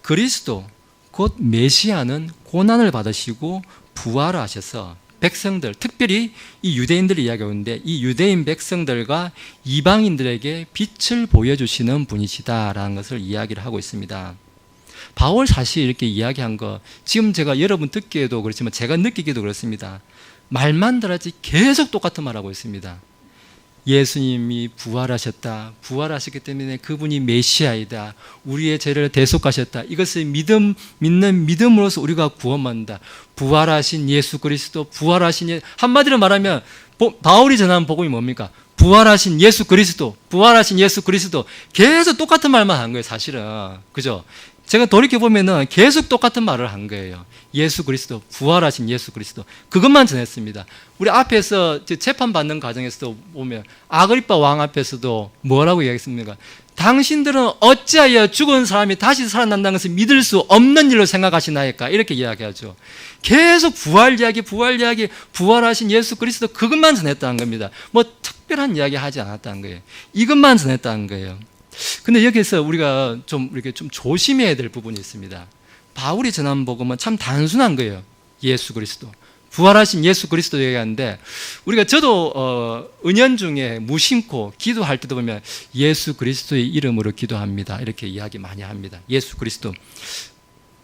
그리스도 곧 메시아는 고난을 받으시고 부활하셔서 백성들, 특별히 이 유대인들을 이야기하는데 이 유대인 백성들과 이방인들에게 빛을 보여주시는 분이시다라는 것을 이야기를 하고 있습니다. 바울 사실 이렇게 이야기한 거 지금 제가 여러분 듣기에도 그렇지만 제가 느끼기도 그렇습니다. 말만 들었지 계속 똑같은 말하고 있습니다. 예수님이 부활하셨다. 부활하셨기 때문에 그분이 메시아이다. 우리의 죄를 대속하셨다. 이것을 믿는 믿음으로써 우리가 구원받는다. 부활하신 예수 그리스도, 한마디로 말하면 바울이 전하는 복음이 뭡니까? 부활하신 예수 그리스도, 부활하신 예수 그리스도. 계속 똑같은 말만 한 거예요, 사실은. 그죠? 제가 돌이켜보면은 계속 똑같은 말을 한 거예요. 예수 그리스도, 부활하신 예수 그리스도. 그것만 전했습니다. 우리 앞에서 재판받는 과정에서도 보면 아그리빠 왕 앞에서도 뭐라고 이야기했습니까? 당신들은 어찌하여 죽은 사람이 다시 살아난다는 것을 믿을 수 없는 일로 생각하시나이까? 이렇게 이야기하죠. 계속 부활 이야기, 부활하신 예수 그리스도 그것만 전했다는 겁니다. 뭐 특별한 이야기 하지 않았다는 거예요. 이것만 전했다는 거예요. 근데 여기서 우리가 이렇게 좀 조심해야 될 부분이 있습니다. 바울이 전한 복음은 참 단순한 거예요. 예수 그리스도. 부활하신 예수 그리스도 얘기하는데 저도 은연중에 무심코 기도할 때도 보면 예수 그리스도의 이름으로 기도합니다. 이렇게 이야기 많이 합니다. 예수 그리스도.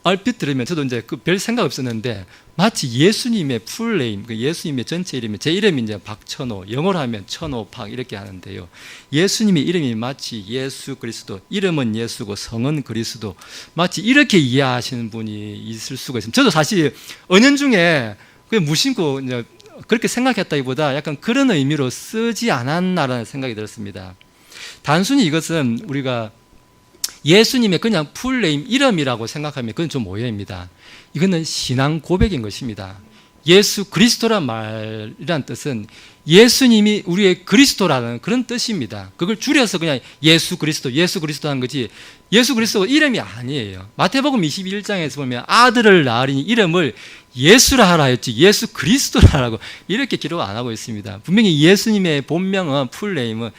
얼핏 들으면 저도 이제 그 별 생각 없었는데 마치 예수님의 풀네임, 그 예수님의 전체 이름이, 제 이름이 이제 박천호, 영어로 하면 천호박 이렇게 하는데요. 예수님의 이름이 마치 예수 그리스도, 이름은 예수고 성은 그리스도, 마치 이렇게 이해하시는 분이 있을 수가 있습니다. 저도 사실 은연중에 그냥 무심코 이제 그렇게 생각했다기보다 약간 그런 의미로 쓰지 않았나라는 생각이 들었습니다. 단순히 이것은 우리가 예수님의 그냥 풀네임 이름이라고 생각하면 그건 좀 오해입니다. 이거는 신앙 고백인 것입니다. 예수 그리스도란 말이란 뜻은 예수님이 우리의 그리스도라는 그런 뜻입니다. 그걸 줄여서 그냥 예수 그리스도 하는 거지, 예수 그리스도가 이름이 아니에요. 마태복음 21장에서 보면 아들을 낳으리니 이름을 예수라 하라 했지 예수 그리스도라 하라고 이렇게 기록 안 하고 있습니다. 분명히 예수님의 본명은 풀네임은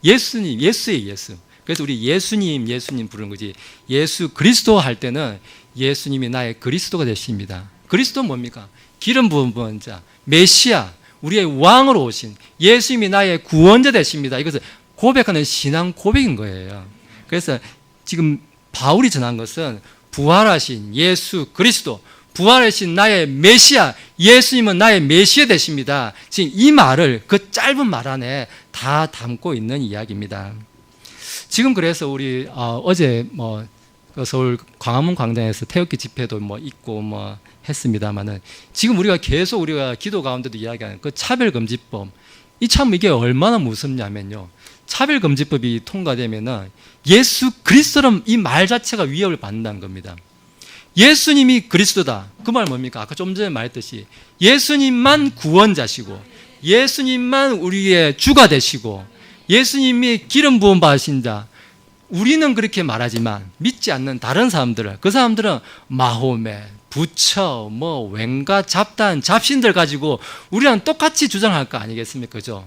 예수님, 예수의 예수. 그래서 우리 예수님 부르는 거지, 예수 그리스도 할 때는 예수님이 나의 그리스도가 되십니다. 그리스도는 뭡니까? 기름 부은 자, 메시아, 우리의 왕으로 오신 예수님이 나의 구원자 되십니다. 이것을 고백하는 신앙 고백인 거예요. 그래서 지금 바울이 전한 것은 부활하신 예수 그리스도, 부활하신 나의 메시아, 예수님은 나의 메시아 되십니다. 지금 이 말을 그 짧은 말 안에 다 담고 있는 이야기입니다. 지금 그래서 우리 어제 서울 광화문 광장에서 태극기 집회도 있고 했습니다만은 지금 우리가 계속 기도 가운데도 이야기하는 그 차별금지법, 이게 얼마나 무섭냐면요. 차별금지법이 통과되면은 예수 그리스도는 이 말 자체가 위협을 받는다는 겁니다. 예수님이 그리스도다. 그 말 뭡니까? 아까 좀 전에 말했듯이 예수님만 구원자시고 예수님만 우리의 주가 되시고 예수님이 기름 부음 받으신 자, 우리는 그렇게 말하지만 믿지 않는 다른 사람들은, 그 사람들은 마호메, 부처, 웬가 잡단, 잡신들 가지고 우리랑 똑같이 주장할 거 아니겠습니까? 그죠?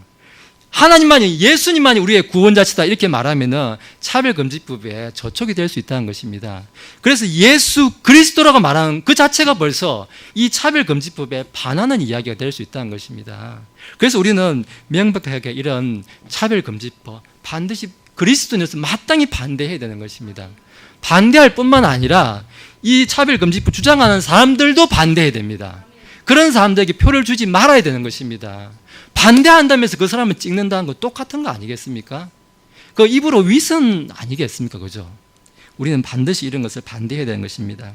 하나님만이, 예수님만이 우리의 구원자시다 이렇게 말하면은 차별금지법에 저촉이 될 수 있다는 것입니다. 그래서 예수 그리스도라고 말하는 그 자체가 벌써 이 차별금지법에 반하는 이야기가 될 수 있다는 것입니다. 그래서 우리는 명백하게 이런 차별금지법 반드시 그리스도인으로서 마땅히 반대해야 되는 것입니다. 반대할 뿐만 아니라 이 차별금지법 주장하는 사람들도 반대해야 됩니다. 그런 사람들에게 표를 주지 말아야 되는 것입니다. 반대한다면서 그 사람을 찍는다는 거 똑같은 거 아니겠습니까? 그 입으로 위선 아니겠습니까? 그죠? 우리는 반드시 이런 것을 반대해야 되는 것입니다.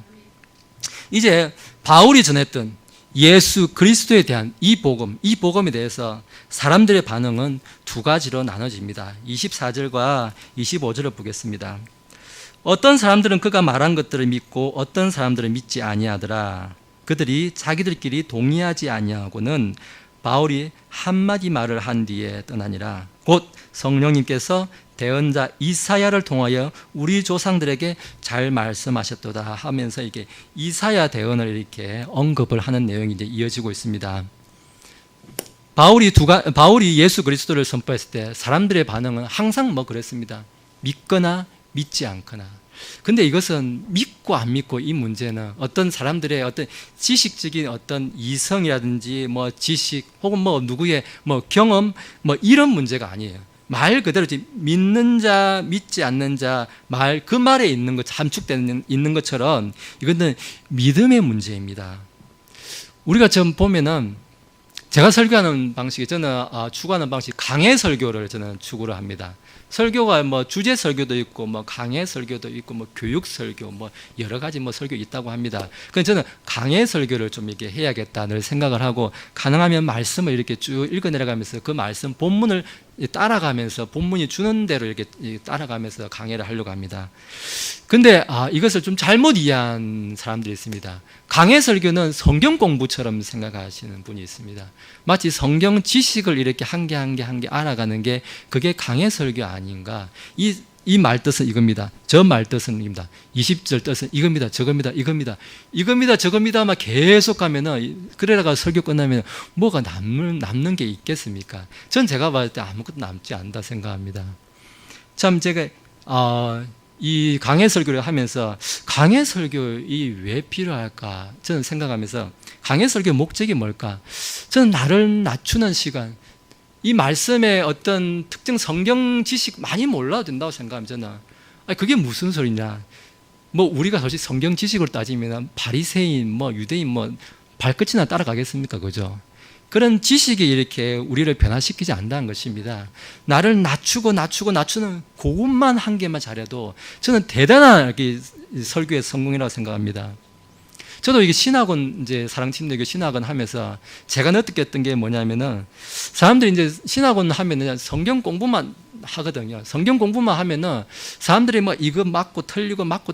이제 바울이 전했던 예수 그리스도에 대한 이 복음에 대해서 사람들의 반응은 두 가지로 나눠집니다. 24절과 25절을 보겠습니다. 어떤 사람들은 그가 말한 것들을 믿고 어떤 사람들은 믿지 아니하더라. 그들이 자기들끼리 동의하지 아니하고는 바울이 한마디 말을 한 뒤에 떠나니라. 곧 성령님께서 대언자 이사야를 통하여 우리 조상들에게 잘 말씀하셨도다 하면서 이게 이사야 대언을 이렇게 언급을 하는 내용이 이제 이어지고 있습니다. 바울이 예수 그리스도를 선포했을 때 사람들의 반응은 항상 그랬습니다. 믿거나 믿지 않거나. 근데 이것은 믿고 안 믿고 이 문제는 어떤 사람들의 어떤 지식적인 어떤 이성이라든지 지식 혹은 누구의 경험 이런 문제가 아니에요. 말 그대로 믿는 자, 믿지 않는 자, 그 말에 있는 것, 함축되어 있는 것처럼 이것은 믿음의 문제입니다. 우리가 좀 보면은 제가 설교하는 방식이, 저는 추구하는 방식, 강해 설교를 저는 추구를 합니다. 설교가 주제 설교도 있고 강해 설교도 있고 교육 설교 여러 가지 설교 있다고 합니다. 그래서 저는 강해 설교를 좀 이렇게 해야겠다 늘 생각을 하고, 가능하면 말씀을 이렇게 쭉 읽어 내려가면서 그 말씀 본문을 따라가면서 본문이 주는 대로 이렇게 따라가면서 강해를 하려고 합니다. 근데 이것을 좀 잘못 이해한 사람들이 있습니다. 강해 설교는 성경 공부처럼 생각하시는 분이 있습니다. 마치 성경 지식을 이렇게 한 개 한 개 알아가는 게 그게 강해 설교 아닌가. 이 말뜻은 이겁니다. 저 말뜻은 이겁니다. 20절 뜻은 이겁니다. 저겁니다. 이겁니다. 저겁니다. 막 계속 가면은, 그러다가 설교 끝나면 뭐가 남는 게 있겠습니까? 전 제가 봤을 때 아무것도 남지 않다 생각합니다. 참 제가 이 강해 설교를 하면서 강해 설교이 왜 필요할까 저는 생각하면서, 강해 설교의 목적이 뭘까? 저는 나를 낮추는 시간, 이 말씀의 어떤 특정 성경 지식 많이 몰라도 된다고 생각합니다. 저는 그게 무슨 소리냐, 뭐 우리가 솔직히 성경 지식으로 따지면 바리새인, 뭐 유대인 뭐 발끝이나 따라가겠습니까? 그죠? 그런 지식이 이렇게 우리를 변화시키지 않는다는 것입니다. 나를 낮추는 그것만 한 개만 잘해도 저는 대단한 설교의 성공이라고 생각합니다. 저도 이게 신학원, 이제 사랑침대교 신학원 하면서 제가 느꼈던 게 뭐냐면은 사람들이 이제 신학원 하면은 성경 공부만 하거든요. 성경 공부만 하면은 사람들이 뭐 이거 맞고 틀리고 막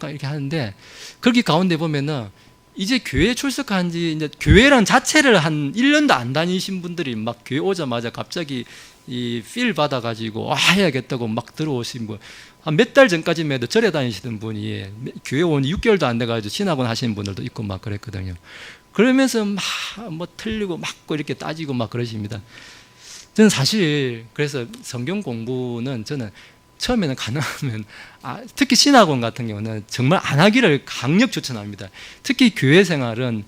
이렇게 하는데 거기 가운데 보면은 이제 교회 출석한 지 이제 교회란 자체를 한 1년도 안 다니신 분들이 막 교회 오자마자 갑자기 이 필 받아가지고 해야겠다고 막 들어오신 분, 한 몇 달 전까지만 해도 절에 다니시던 분이 교회 온 6개월도 안 돼가지고 신학원 하시는 분들도 있고 막 그랬거든요. 그러면서 막 뭐 틀리고 맞고 이렇게 따지고 막 그러십니다. 저는 사실 그래서 성경 공부는 저는 처음에는 가능하면 특히 신학원 같은 경우는 정말 안 하기를 강력 추천합니다. 특히 교회 생활은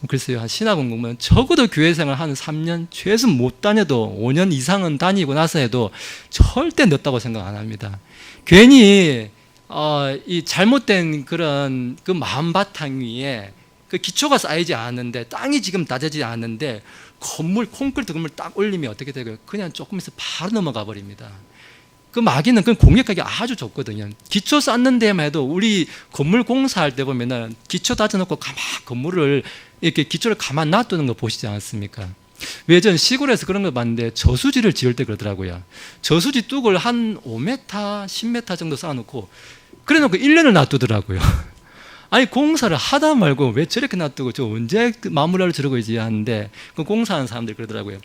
글쎄요, 한 신학원 공부는 적어도 교회 생활 한 3년 최소 못 다녀도 5년 이상은 다니고 나서 해도 절대 늦다고 생각 안 합니다. 괜히 이 잘못된 그런 그 마음 바탕 위에 그 기초가 쌓이지 않았는데, 땅이 지금 다져지지 않았는데 콘크리트 건물 딱 올리면 어떻게 되고요? 그냥 조금 있어 바로 넘어가 버립니다. 그 마귀는 그 공격하기 아주 좋거든요. 기초 쌓는 데만 해도 우리 건물 공사할 때 보면은 기초 다져놓고 가만 건물을 이렇게 기초를 가만 놔두는 거 보시지 않았습니까? 왜 전 시골에서 그런 거 봤는데 저수지를 지을 때 그러더라고요. 저수지 뚝을 한 5m, 10m 정도 쌓아놓고 그래 놓고 1년을 놔두더라고요. 아니 공사를 하다 말고 왜 저렇게 놔두고 저 언제 마무리를 저러고 있지 하는데 그 공사하는 사람들이 그러더라고요.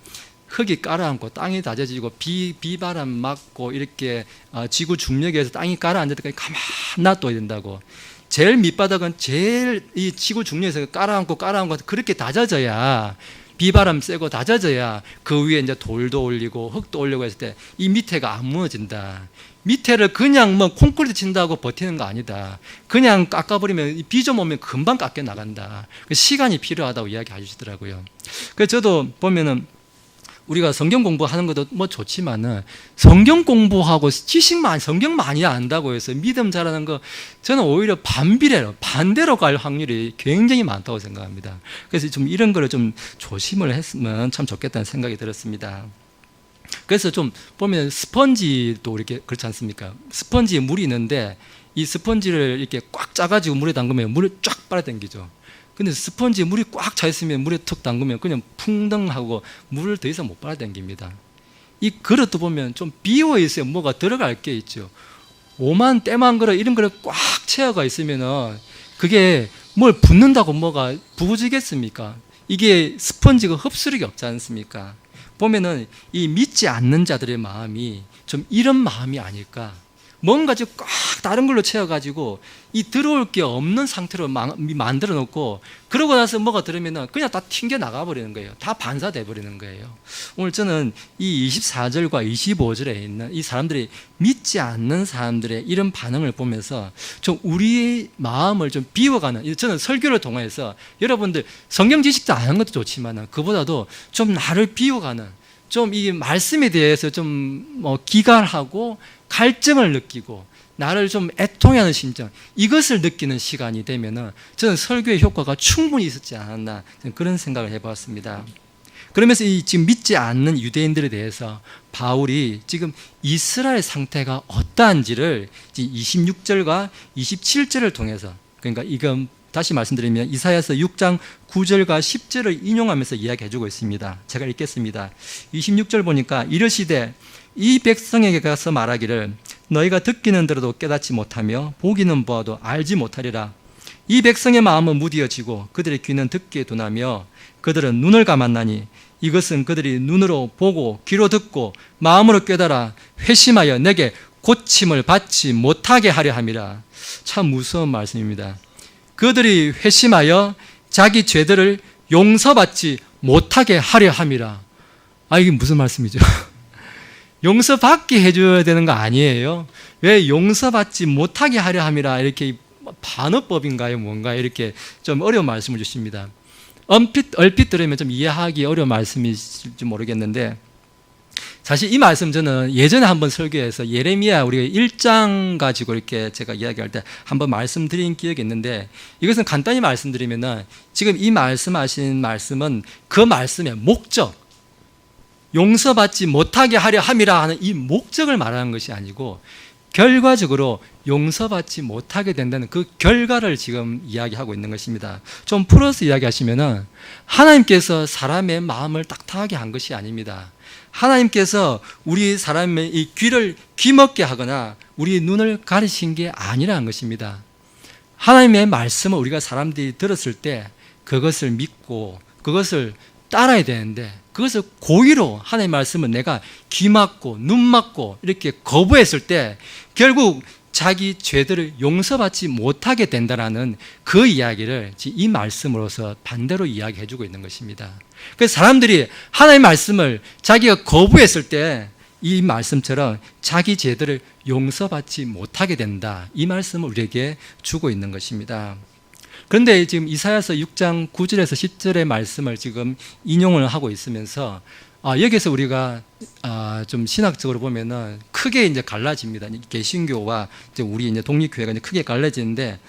흙이 깔아앉고 땅이 다져지고 비바람 맞고 이렇게 지구 중력에서 땅이 가라앉을 때까지 가만 놔둬야 된다고. 제일 밑바닥은 제일 이 지구 중력에서 깔아앉고 그렇게 다져져야, 비바람 쐬고 다져져야 그 위에 이제 돌도 올리고 흙도 올리고 했을 때 이 밑에가 안 무너진다. 밑에를 그냥 뭐 콘크리트 친다고 버티는 거 아니다. 그냥 깎아버리면 비 좀 오면 금방 깎여 나간다. 시간이 필요하다고 이야기 하시더라고요. 그래서 저도 보면은 우리가 성경 공부하는 것도 뭐 좋지만은 성경 공부하고 성경 많이 안다고 해서 믿음 잘하는 거 저는 오히려 반대로 갈 확률이 굉장히 많다고 생각합니다. 그래서 좀 이런 거를 좀 조심을 했으면 참 좋겠다는 생각이 들었습니다. 그래서 좀 보면 스펀지도 이렇게 그렇지 않습니까? 스펀지에 물이 있는데 이 스펀지를 이렇게 꽉 짜가지고 물에 담그면 물을 쫙 빨아당기죠. 근데 스펀지에 물이 꽉 차 있으면 물에 툭 담그면 그냥 풍덩하고 물을 더 이상 못 빨아당깁니다. 이 그릇도 보면 좀 비어 있어야 뭐가 들어갈 게 있죠. 오만 때만 그릇 이런 거를 꽉 채워가 있으면은 그게 뭘 붓는다고 뭐가 부어지겠습니까? 이게 스펀지가 흡수력이 없지 않습니까? 보면은 이 믿지 않는 자들의 마음이 좀 이런 마음이 아닐까. 뭔가 좀 꽉 다른 걸로 채워가지고 이 들어올 게 없는 상태로 만들어 놓고 그러고 나서 뭐가 들으면 그냥 다 튕겨 나가버리는 거예요. 다 반사돼 버리는 거예요. 오늘 저는 이 24절과 25절에 있는 이 사람들이 믿지 않는 사람들의 이런 반응을 보면서 좀 우리의 마음을 좀 비워가는, 저는 설교를 통해서 여러분들 성경 지식도 아는 것도 좋지만 그보다도 좀 나를 비워가는, 좀 이 말씀에 대해서 좀 기갈하고 갈증을 느끼고 나를 좀 애통하는 심정, 이것을 느끼는 시간이 되면은 저는 설교의 효과가 충분히 있었지 않았나, 그런 생각을 해봤습니다. 그러면서 이 지금 믿지 않는 유대인들에 대해서 바울이 지금 이스라엘 상태가 어떠한지를 26절과 27절을 통해서, 그러니까 이건 다시 말씀드리면 이사야서 6장 9절과 10절을 인용하면서 이야기해주고 있습니다. 제가 읽겠습니다. 26절 보니까 이르시되 이 백성에게 가서 말하기를 너희가 듣기는 들어도 깨닫지 못하며 보기는 보아도 알지 못하리라. 이 백성의 마음은 무디어지고 그들의 귀는 듣기에 둔하며 그들은 눈을 감았나니 이것은 그들이 눈으로 보고 귀로 듣고 마음으로 깨달아 회심하여 내게 고침을 받지 못하게 하려 함이라. 참 무서운 말씀입니다. 그들이 회심하여 자기 죄들을 용서받지 못하게 하려 함이라. 이게 무슨 말씀이죠? 용서받게 해줘야 되는 거 아니에요? 왜 용서받지 못하게 하려 함이라, 이렇게 반어법인가요? 뭔가 이렇게 좀 어려운 말씀을 주십니다. 얼핏 들으면 좀 이해하기 어려운 말씀일지 모르겠는데, 사실 이 말씀 저는 예전에 한번 설교해서 예레미야 우리가 1장 가지고 이렇게 제가 이야기할 때 한번 말씀드린 기억이 있는데, 이것은 간단히 말씀드리면은 지금 이 말씀하신 말씀은 그 말씀의 목적, 용서받지 못하게 하려 함이라 하는 이 목적을 말하는 것이 아니고 결과적으로 용서받지 못하게 된다는 그 결과를 지금 이야기하고 있는 것입니다. 좀 풀어서 이야기하시면은 하나님께서 사람의 마음을 딱딱하게 한 것이 아닙니다. 하나님께서 우리 사람의 이 귀를 귀먹게 하거나 우리 눈을 가리신 게 아니라는 것입니다. 하나님의 말씀을 우리가 사람들이 들었을 때 그것을 믿고 그것을 따라야 되는데, 그것을 고의로 하나님의 말씀은 내가 귀 막고 눈 막고 이렇게 거부했을 때 결국 자기 죄들을 용서받지 못하게 된다는 그 이야기를 이 말씀으로서 반대로 이야기해 주고 있는 것입니다. 그래서 사람들이 하나님의 말씀을 자기가 거부했을 때 이 말씀처럼 자기 죄들을 용서받지 못하게 된다, 이 말씀을 우리에게 주고 있는 것입니다. 그런데 지금 이사야서 6장 9절에서 10절의 말씀을 지금 인용을 하고 있으면서 여기서 우리가 좀 신학적으로 보면은 크게 이제 갈라집니다. 개신교와 이제 우리 이제 독립교회가 이제 크게 갈라지는데,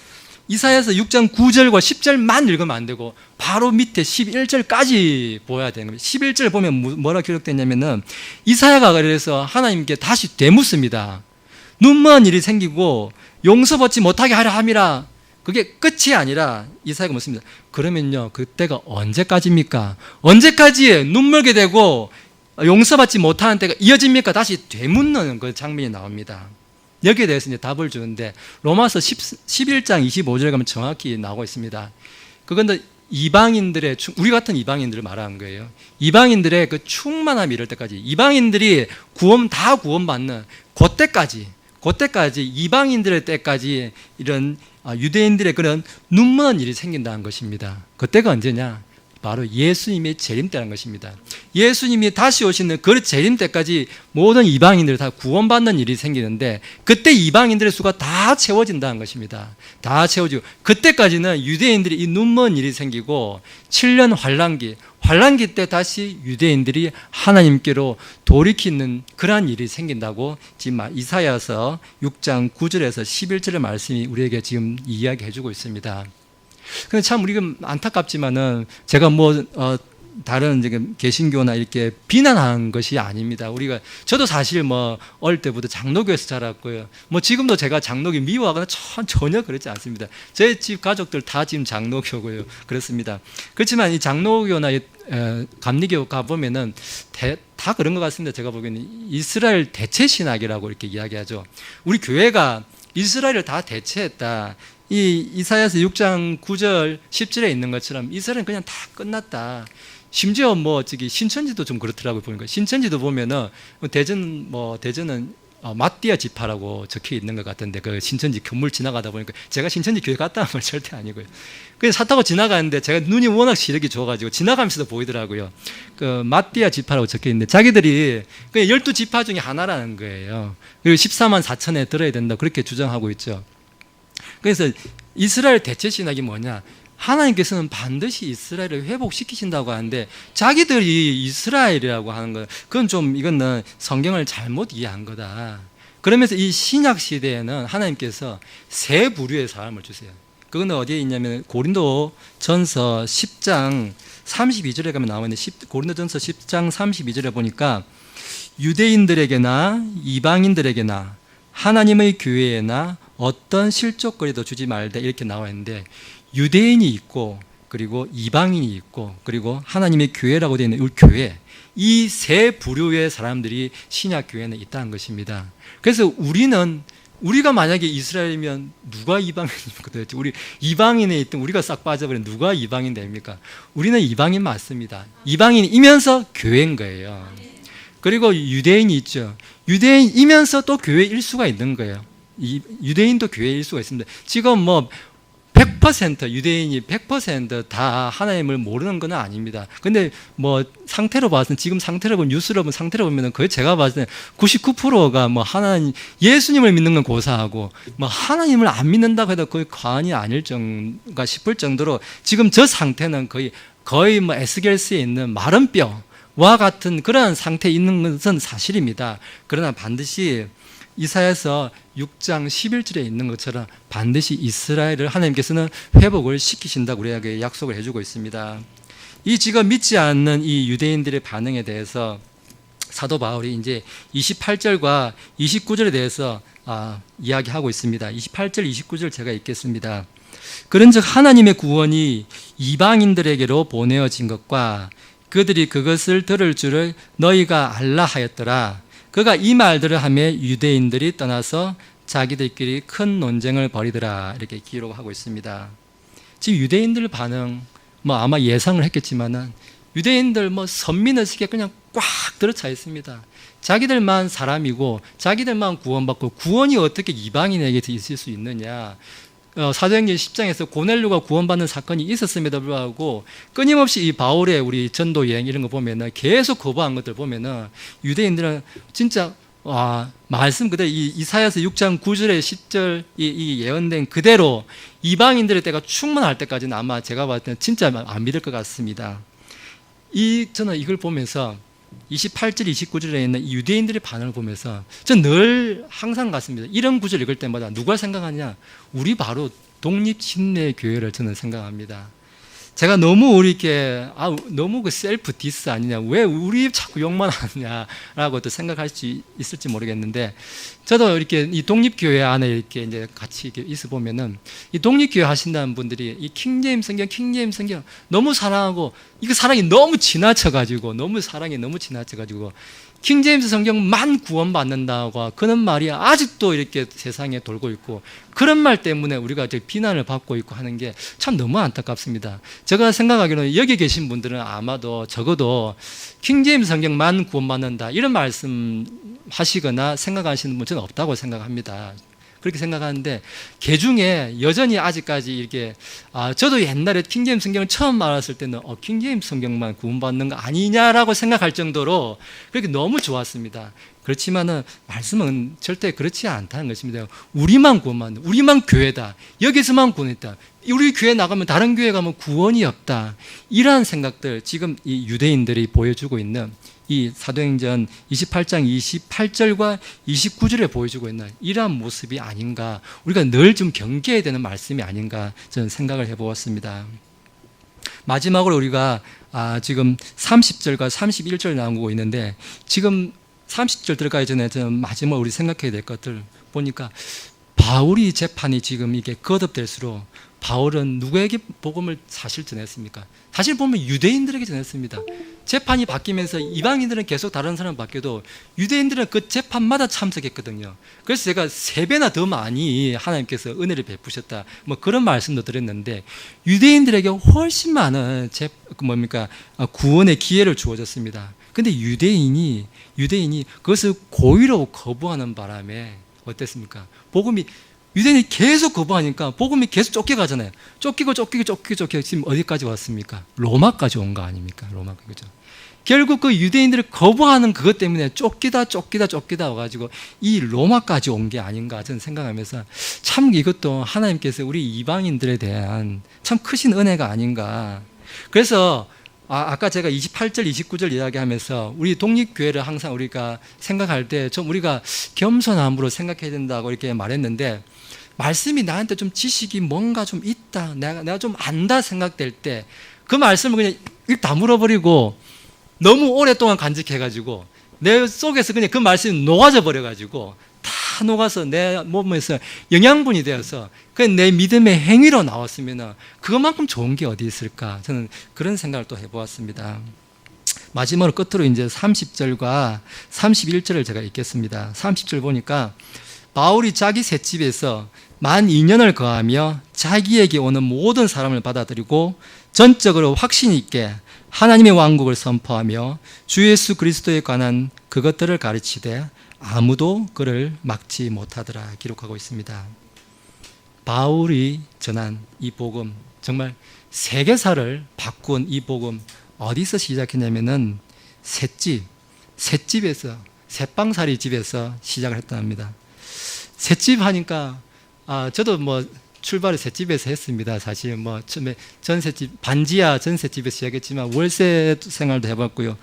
이사야서 6장 9절과 10절만 읽으면 안 되고 바로 밑에 11절까지 보아야 되는 거예요. 11절 보면 뭐라 기록되냐면은 이사야가 그래서 하나님께 다시 되묻습니다. 눈먼 일이 생기고 용서받지 못하게 하려 함이라. 그게 끝이 아니라 이사야가 묻습니다. 그러면요, 그때가 언제까지입니까? 언제까지 눈물게 되고 용서받지 못하는 때가 이어집니까? 다시 되묻는 그 장면이 나옵니다. 여기에 대해서 이제 답을 주는데 로마서 11장 25절에 가면 정확히 나오고 있습니다. 그건 이방인들의, 우리 같은 이방인들을 말하는 거예요. 이방인들의 그 충만함이 이럴 때까지, 이방인들이 다 구원받는 그때까지 이방인들의 때까지 이런 유대인들의 그런 눈먼 일이 생긴다는 것입니다. 그때가 언제냐? 바로 예수님의 재림 때라는 것입니다. 예수님이 다시 오시는 그 재림 때까지 모든 이방인들이 다 구원받는 일이 생기는데, 그때 이방인들의 수가 다 채워진다는 것입니다. 다 채워지고 그때까지는 유대인들이 이 눈먼 일이 생기고 7년 환란기 때 다시 유대인들이 하나님께로 돌이키는 그러한 일이 생긴다고 지금 이사야서 6장 9절에서 11절의 말씀이 우리에게 지금 이야기해 주고 있습니다. 근데 참 우리가 안타깝지만은 제가 다른 지금 개신교나 이렇게 비난하는 것이 아닙니다. 저도 사실 어릴 때부터 장로교에서 자랐고요. 지금도 제가 장로교 미워하거나 전혀 그렇지 않습니다. 제 집 가족들 다 지금 장로교고요. 그렇습니다. 그렇지만 이 장로교나 감리교 가보면은 다 그런 것 같습니다. 제가 보기에는 이스라엘 대체 신학이라고 이렇게 이야기하죠. 우리 교회가 이스라엘을 다 대체했다. 이 이사야서 6장 9절 10절에 있는 것처럼 이스라엘은 그냥 다 끝났다. 심지어 신천지도 좀 그렇더라고요. 보니까 신천지도 보면은 대전은 마띠아 지파라고 적혀 있는 것 같은데, 그 신천지 건물 지나가다 보니까, 제가 신천지 교회 갔다 온 건 절대 아니고요. 그래서 차 타고 지나가는데 제가 눈이 워낙 시력이 좋아가지고 지나가면서도 보이더라고요. 그 마띠아 지파라고 적혀 있는데 자기들이 12지파 중에 하나라는 거예요. 그리고 14만 4천에 들어야 된다 그렇게 주장하고 있죠. 그래서 이스라엘 대체 신학이 뭐냐? 하나님께서는 반드시 이스라엘을 회복시키신다고 하는데 자기들이 이스라엘이라고 하는 건 이거는 성경을 잘못 이해한 거다. 그러면서 이 신약 시대에는 하나님께서 세 부류의 사람을 주세요. 그건 어디에 있냐면 고린도전서 10장 32절에 가면 나오는데, 고린도전서 10장 32절에 보니까 유대인들에게나 이방인들에게나 하나님의 교회에나 어떤 실족거리도 주지 말되 이렇게 나와 있는데, 유대인이 있고 그리고 이방인이 있고 그리고 하나님의 교회라고 되어 있는 이 교회, 이 세 부류의 사람들이 신약 교회는 있다는 것입니다. 그래서 우리가 만약에 이스라엘이면 누가 이방인입니까? 도대체 우리 이방인에 있던 우리가 싹 빠져버린 누가 이방인 됩니까? 우리는 이방인 맞습니다. 이방인이면서 교회인 거예요. 그리고 유대인이 있죠. 유대인이면서 또 교회일 수가 있는 거예요. 유대인도 교회일 수가 있습니다. 지금 100% 유대인이 100% 하나님을 모르는 건 아닙니다. 근데 상태로 봐서는, 지금 상태로 보면, 뉴스로 보면 상태로 보면은 거의 제가 봤을 때 99%가 하나님, 예수님을 믿는 건 고사하고 하나님을 안 믿는다고 해도 거의 과언이 아닐 정도가 싶을 정도로 지금 저 상태는 거의 에스겔스에 있는 마른 뼈, 같은 그러한 상태에 있는 것은 사실입니다. 그러나 반드시 이사야서 6장 11절에 있는 것처럼 반드시 이스라엘을 하나님께서는 회복을 시키신다고 우리에게 약속을 해주고 있습니다. 이 지금 믿지 않는 이 유대인들의 반응에 대해서 사도 바울이 이제 28절과 29절에 대해서 이야기하고 있습니다. 28절, 29절 제가 읽겠습니다. 그런즉 하나님의 구원이 이방인들에게로 보내어진 것과 그들이 그것을 들을 줄을 너희가 알라 하였더라. 그가 이 말들을 하며 유대인들이 떠나서 자기들끼리 큰 논쟁을 벌이더라. 이렇게 기록하고 있습니다. 지금 유대인들 반응 아마 예상을 했겠지만은 유대인들 선민의식에 그냥 꽉 들어차 있습니다. 자기들만 사람이고 자기들만 구원받고 구원이 어떻게 이방인에게 있을 수 있느냐. 사도행전 10장에서 고넬료가 구원받는 사건이 있었음에도 불구하고 끊임없이 이 바울의 우리 전도 여행 이런 거 보면은 계속 거부한 것들 보면은 유대인들은 진짜 말씀 그대로 이사야서 6장 9절에 10절 이 예언된 그대로 이방인들의 때가 충만할 때까지는 아마 제가 봤을 때는 진짜 안 믿을 것 같습니다. 저는 이걸 보면서 28절, 29절에 있는 이 유대인들의 반응을 보면서 저는 늘 항상 같습니다. 이런 구절 읽을 때마다 누가 생각하냐? 우리 바로 독립침례교회를 저는 생각합니다. 제가 너무 이렇게 너무 그 셀프 디스 아니냐, 왜 우리 자꾸 욕만 하냐라고 또 생각할 수 있을지 모르겠는데, 저도 이렇게 이 독립교회 안에 이렇게 이제 같이 이렇게 있어 보면은 이 독립교회 하신다는 분들이 이 킹제임스 성경 너무 사랑하고 이거 사랑이 너무 지나쳐가지고 킹제임스 성경만 구원받는다고 그런 말이 아직도 이렇게 세상에 돌고 있고, 그런 말 때문에 우리가 비난을 받고 있고 하는 게 참 너무 안타깝습니다. 제가 생각하기로는 여기 계신 분들은 아마도 적어도 킹제임스 성경만 구원받는다 이런 말씀 하시거나 생각하시는 분 저는 없다고 생각합니다. 그렇게 생각하는데, 그 중에 여전히 아직까지 이렇게 저도 옛날에 킹제임스 성경을 처음 알았을 때는 킹제임스 성경만 구원받는 거 아니냐라고 생각할 정도로 그렇게 너무 좋았습니다. 그렇지만은 말씀은 절대 그렇지 않다는 것입니다. 우리만 구원받는, 우리만 교회다, 여기서만 구원했다, 우리 교회 나가면 다른 교회 가면 구원이 없다, 이러한 생각들 지금 이 유대인들이 보여주고 있는 이 사도행전 28장 28절과 29절에 보여주고 있는 이러한 모습이 아닌가, 우리가 늘 좀 경계해야 되는 말씀이 아닌가 저는 생각을 해보았습니다. 마지막으로 우리가 지금 30절과 31절 나오고 있는데, 지금 30절 들어가기 전에 저는 마지막으로 우리 생각해야 될 것들 보니까, 바울이 재판이 지금 이게 거듭될수록 바울은 누구에게 복음을 사실 전했습니까? 사실 보면 유대인들에게 전했습니다. 재판이 바뀌면서 이방인들은 계속 다른 사람 바뀌어도 유대인들은 그 재판마다 참석했거든요. 그래서 제가 3배나 더 많이 하나님께서 은혜를 베푸셨다 그런 말씀도 드렸는데, 유대인들에게 훨씬 많은 구원의 기회를 주어졌습니다. 근데 유대인이 그것을 고의로 거부하는 바람에 어땠습니까? 유대인이 계속 거부하니까 복음이 계속 쫓겨가잖아요. 쫓기고 지금 어디까지 왔습니까? 로마까지 온 거 아닙니까? 로마까지. 그죠? 결국 그 유대인들을 거부하는 그것 때문에 쫓기다 와가지고 이 로마까지 온 게 아닌가 저는 생각하면서, 참 이것도 하나님께서 우리 이방인들에 대한 참 크신 은혜가 아닌가. 그래서 아까 제가 28절, 29절 이야기하면서 우리 독립교회를 항상 우리가 생각할 때 좀 우리가 겸손함으로 생각해야 된다고 이렇게 말했는데, 말씀이 나한테 좀 지식이 뭔가 좀 있다, 내가 좀 안다 생각될 때 그 말씀을 그냥 다 물어버리고 너무 오랫동안 간직해가지고 내 속에서 그냥 그 말씀이 녹아져 버려가지고 다 녹아서 내 몸에서 영양분이 되어서 그냥 내 믿음의 행위로 나왔으면 그것만큼 좋은 게 어디 있을까, 저는 그런 생각을 또 해보았습니다. 마지막으로 끝으로 이제 30절과 31절을 제가 읽겠습니다. 30절 보니까, 바울이 자기 셋집에서 만 2년을 거하며 자기에게 오는 모든 사람을 받아들이고 전적으로 확신 있게 하나님의 왕국을 선포하며 주 예수 그리스도에 관한 그것들을 가르치되 아무도 그를 막지 못하더라 기록하고 있습니다. 바울이 전한 이 복음, 정말 세계사를 바꾼 이 복음 어디서 시작했냐면은 셋집에서, 셋방살이 집에서 시작을 했답니다. 셋집 하니까 저도 출발을 셋집에서 했습니다. 사실 처음에 전셋집, 반지하 전셋집에서 시작했지만 월세 생활도 해봤고요.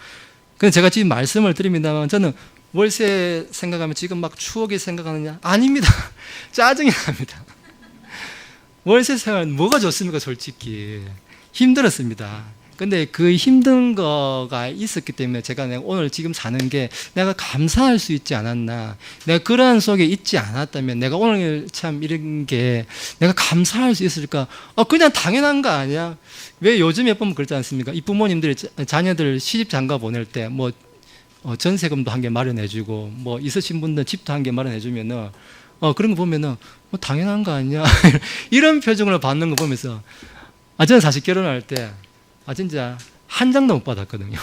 근데 제가 지금 말씀을 드립니다만 저는 월세 생각하면 지금 막 추억이 생각하느냐? 아닙니다. 짜증이 납니다. 월세 생활 뭐가 좋습니까? 솔직히 힘들었습니다. 근데 그 힘든 거가 있었기 때문에 제가 내가 오늘 지금 사는 게 내가 감사할 수 있지 않았나, 내가 그러한 속에 있지 않았다면 내가 오늘 참 이런 게 내가 감사할 수 있을까? 그냥 당연한 거 아니야? 왜 요즘에 보면 그렇지 않습니까? 이 부모님들이 자녀들 시집 장가 보낼 때 뭐 전세금도 한 개 마련해주고 뭐 있으신 분들 집도 한 개 마련해주면은 그런 거 보면은 뭐 당연한 거 아니야? 이런 표정을 받는 거 보면서 저는 사실 결혼할 때 진짜 한 장도 못 받았거든요.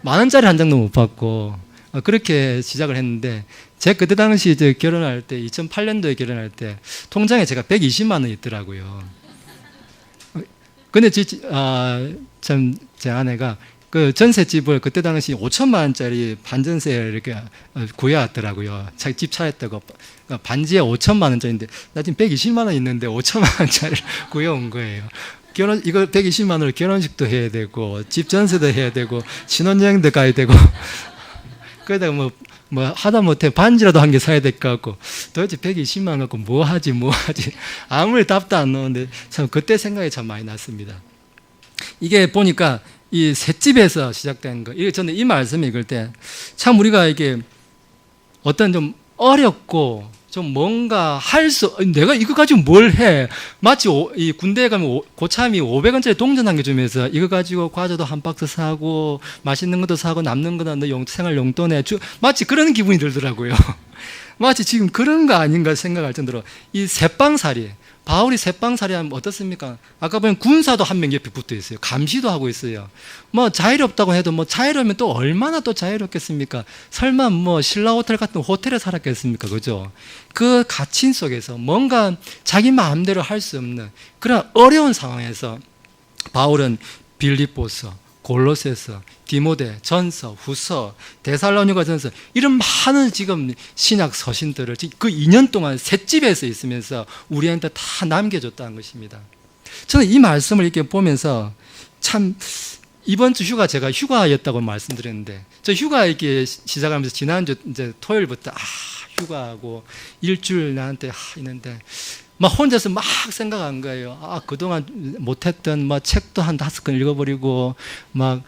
10,000원짜리 한 장도 못 받고 그렇게 시작을 했는데 제가 그때 당시 이제 결혼할 때 2008년도에 결혼할 때 통장에 제가 120만 원 있더라고요. 근데 참 제 아내가 그 전셋집을 그때 당시 5천만 원짜리 반전세를 이렇게 구해왔더라고요. 자기 집 차였다고 반지에 5천만 원짜리인데 나 지금 120만 원 있는데 5천만 원짜리를 구해온 거예요. 이거 120만 원으로 결혼식도 해야 되고 집 전세도 해야 되고 신혼여행도 가야 되고 그러다가 뭐 하다 못해 반지라도 한 개 사야 될 것 같고 도대체 120만 원 갖고 뭐 하지 아무리 답도 안 나오는데 참 그때 생각이 참 많이 났습니다. 이게 보니까 이 셋집에서 시작된 거, 이게 저는 이 말씀 읽을 때 참 우리가 이게 어떤 좀 어렵고 좀 뭔가 내가 이거 가지고 뭘 해? 마치 이 군대에 가면 고참이 500원짜리 동전 한 개 주면서 이거 가지고 과자도 한 박스 사고 맛있는 것도 사고 남는 거다 너 생활 용돈에 마치 그런 기분이 들더라고요. 마치 지금 그런 거 아닌가 생각할 정도로 이 새빵살이, 바울이 새빵살이 하면 어떻습니까? 아까 보면 군사도 한 명 옆에 붙어 있어요. 감시도 하고 있어요. 뭐 자유롭다고 해도 뭐 자유로우면 또 얼마나 또 자유롭겠습니까? 설마 뭐 신라 호텔 같은 호텔에 살았겠습니까? 그죠? 그 갇힌 속에서 뭔가 자기 마음대로 할 수 없는 그런 어려운 상황에서 바울은 빌립보서, 골로새서, 디모데, 전서, 후서, 데살로니가 전서 이런 많은 지금 신약 서신들을 그 2년 동안 셋집에서 있으면서 우리한테 다 남겨줬다는 것입니다. 저는 이 말씀을 이렇게 보면서 참 이번 주 휴가 제가 휴가였다고 말씀드렸는데 저 휴가 이렇게 시작하면서 지난주 이제 토요일부터 휴가하고 일주일 나한테 있는데 막 혼자서 막 생각한 거예요. 그동안 못했던 막 책도 한 5권 읽어버리고 막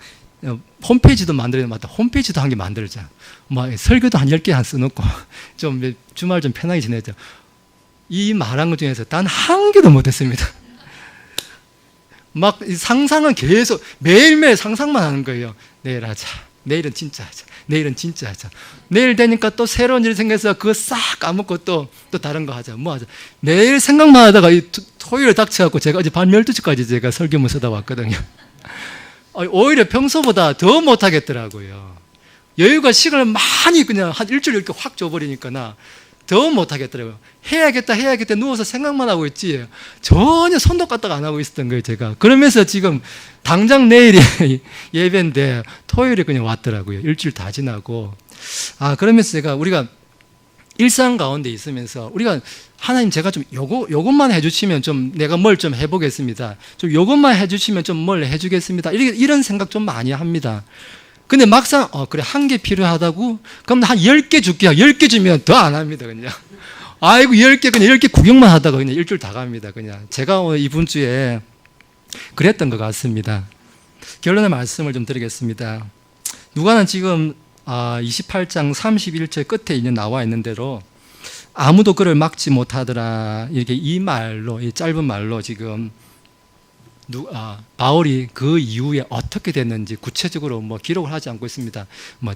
홈페이지도 만들어야 맞다. 홈페이지도 한 개 만들자. 막 설교도 한 10개 한 써놓고 좀 주말 좀 편하게 지내자. 이 말한 것 중에서 단 한 개도 못했습니다. 막 상상은 계속 매일매일 상상만 하는 거예요. 내일 하자. 내일은 진짜 하자. 내일은 진짜 하자. 내일 되니까 또 새로운 일이 생겨서 그거 싹 까먹고 또 다른 거 하자. 뭐 하자. 매일 생각만 하다가 토요일에 닥쳐갖고 제가 어제 밤 12시까지 제가 설교문 쓰다 왔거든요. 오히려 평소보다 더 못하겠더라고요. 여유가 시간을 많이 그냥 한 일주일 이렇게 확 줘버리니까 나 더 못하겠더라고요. 해야겠다 누워서 생각만 하고 있지 전혀 손도 까딱 안 하고 있었던 거예요. 제가 그러면서 지금 당장 내일이 예배인데 토요일에 그냥 왔더라고요. 일주일 다 지나고 그러면서 우리가 일상 가운데 있으면서 우리가 하나님 제가 좀 요것만 해주시면 좀 내가 뭘 좀 해보겠습니다. 좀 요것만 해주시면 좀 뭘 해주겠습니다. 이런 생각 좀 많이 합니다. 근데 막상 그래 한 개 필요하다고? 그럼 한 10개 줄게요. 10개 주면 더 안 합니다. 그냥 10개 그냥 10개 구경만 하다가 그냥 일주일 다 갑니다. 그냥 제가 이번 주에 그랬던 것 같습니다. 결론의 말씀을 좀 드리겠습니다. 누가는 지금 28장 31절 끝에 나와 있는 대로 아무도 그를 막지 못하더라. 이렇게 이 말로, 이 짧은 말로 지금 바울이 그 이후에 어떻게 됐는지 구체적으로 기록을 하지 않고 있습니다.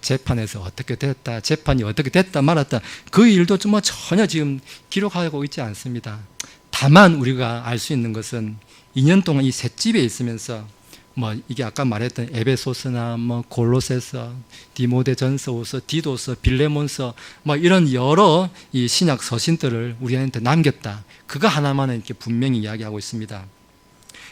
재판에서 어떻게 됐다, 재판이 어떻게 됐다 말았다 그 일도 전혀 지금 기록하고 있지 않습니다. 다만 우리가 알 수 있는 것은 2년 동안 이 셋집에 있으면서 이게 아까 말했던 에베소서나 골로새서, 디모데전서, 후서, 디도서, 빌레몬서 이런 여러 이 신약 서신들을 우리한테 남겼다. 그거 하나만은 이렇게 분명히 이야기하고 있습니다.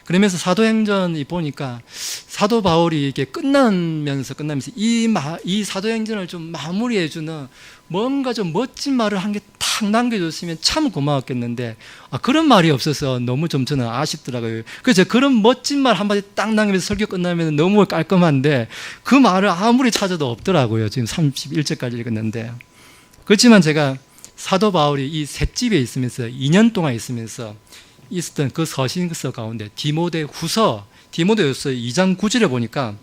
그러면서 사도행전이 보니까 사도 바울이 이게 끝나면서 이 사도행전을 좀 마무리해주는 뭔가 좀 멋진 말을 한 개 탁 남겨줬으면 참 고마웠겠는데 그런 말이 없어서 너무 좀 저는 아쉽더라고요. 그래서 그런 멋진 말 한마디 딱 남기면서 설교 끝나면 너무 깔끔한데 그 말을 아무리 찾아도 없더라고요. 지금 31절까지 읽었는데. 그렇지만 제가 사도 바울이 이 셋집에 있으면서 2년 동안 있으면서 있었던 그 서신서 가운데 디모데후서 2장 9절에 보니까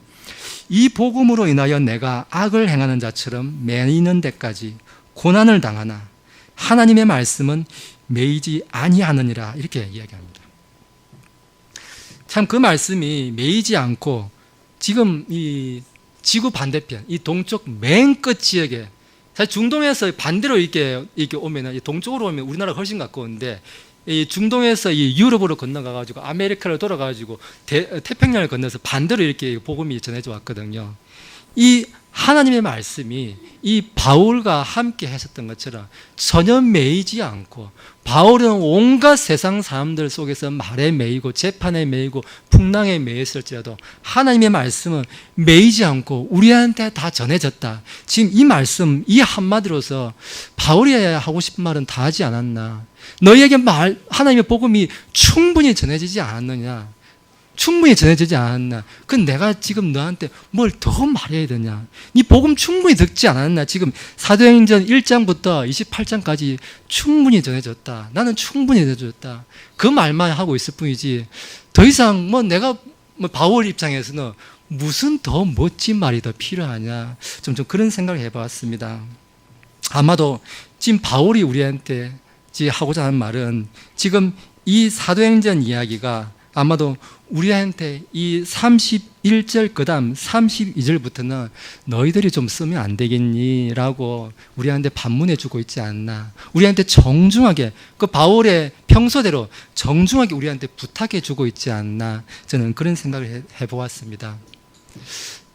이 복음으로 인하여 내가 악을 행하는 자처럼 매이는 데까지 고난을 당하나 하나님의 말씀은 매이지 아니하느니라 이렇게 이야기합니다. 참 그 말씀이 매이지 않고 지금 이 지구 반대편 이 동쪽 맨 끝 지역에 사실 중동에서 반대로 이렇게 오면 동쪽으로 오면 우리나라가 훨씬 가까운데 이 중동에서 이 유럽으로 건너가가지고 아메리카로 돌아가가지고 태평양을 건너서 반대로 이렇게 복음이 전해져 왔거든요. 이 하나님의 말씀이 이 바울과 함께 하셨던 것처럼 전혀 매이지 않고 바울은 온갖 세상 사람들 속에서 말에 매이고 재판에 매이고 풍랑에 매였을지라도 하나님의 말씀은 매이지 않고 우리한테 다 전해졌다. 지금 이 말씀 이 한마디로서 바울이 하고 싶은 말은 다 하지 않았나. 너희에게 하나님의 복음이 충분히 전해지지 않았느냐. 충분히 전해지지 않았나. 그건 내가 지금 너한테 뭘 더 말해야 되냐. 네 복음 충분히 듣지 않았나. 지금 사도행전 1장부터 28장까지 충분히 전해졌다. 나는 충분히 전해졌다. 그 말만 하고 있을 뿐이지 더 이상 내가 바울 입장에서는 무슨 더 멋진 말이 더 필요하냐. 좀 그런 생각을 해봤습니다. 아마도 지금 바울이 우리한테 하고자 하는 말은 지금 이 사도행전 이야기가 아마도 우리한테 이 31절 그 다음 32절부터는 너희들이 좀 쓰면 안 되겠니? 라고 우리한테 반문해 주고 있지 않나. 우리한테 정중하게 그 바울의 평소대로 정중하게 우리한테 부탁해 주고 있지 않나. 저는 그런 생각을 해보았습니다.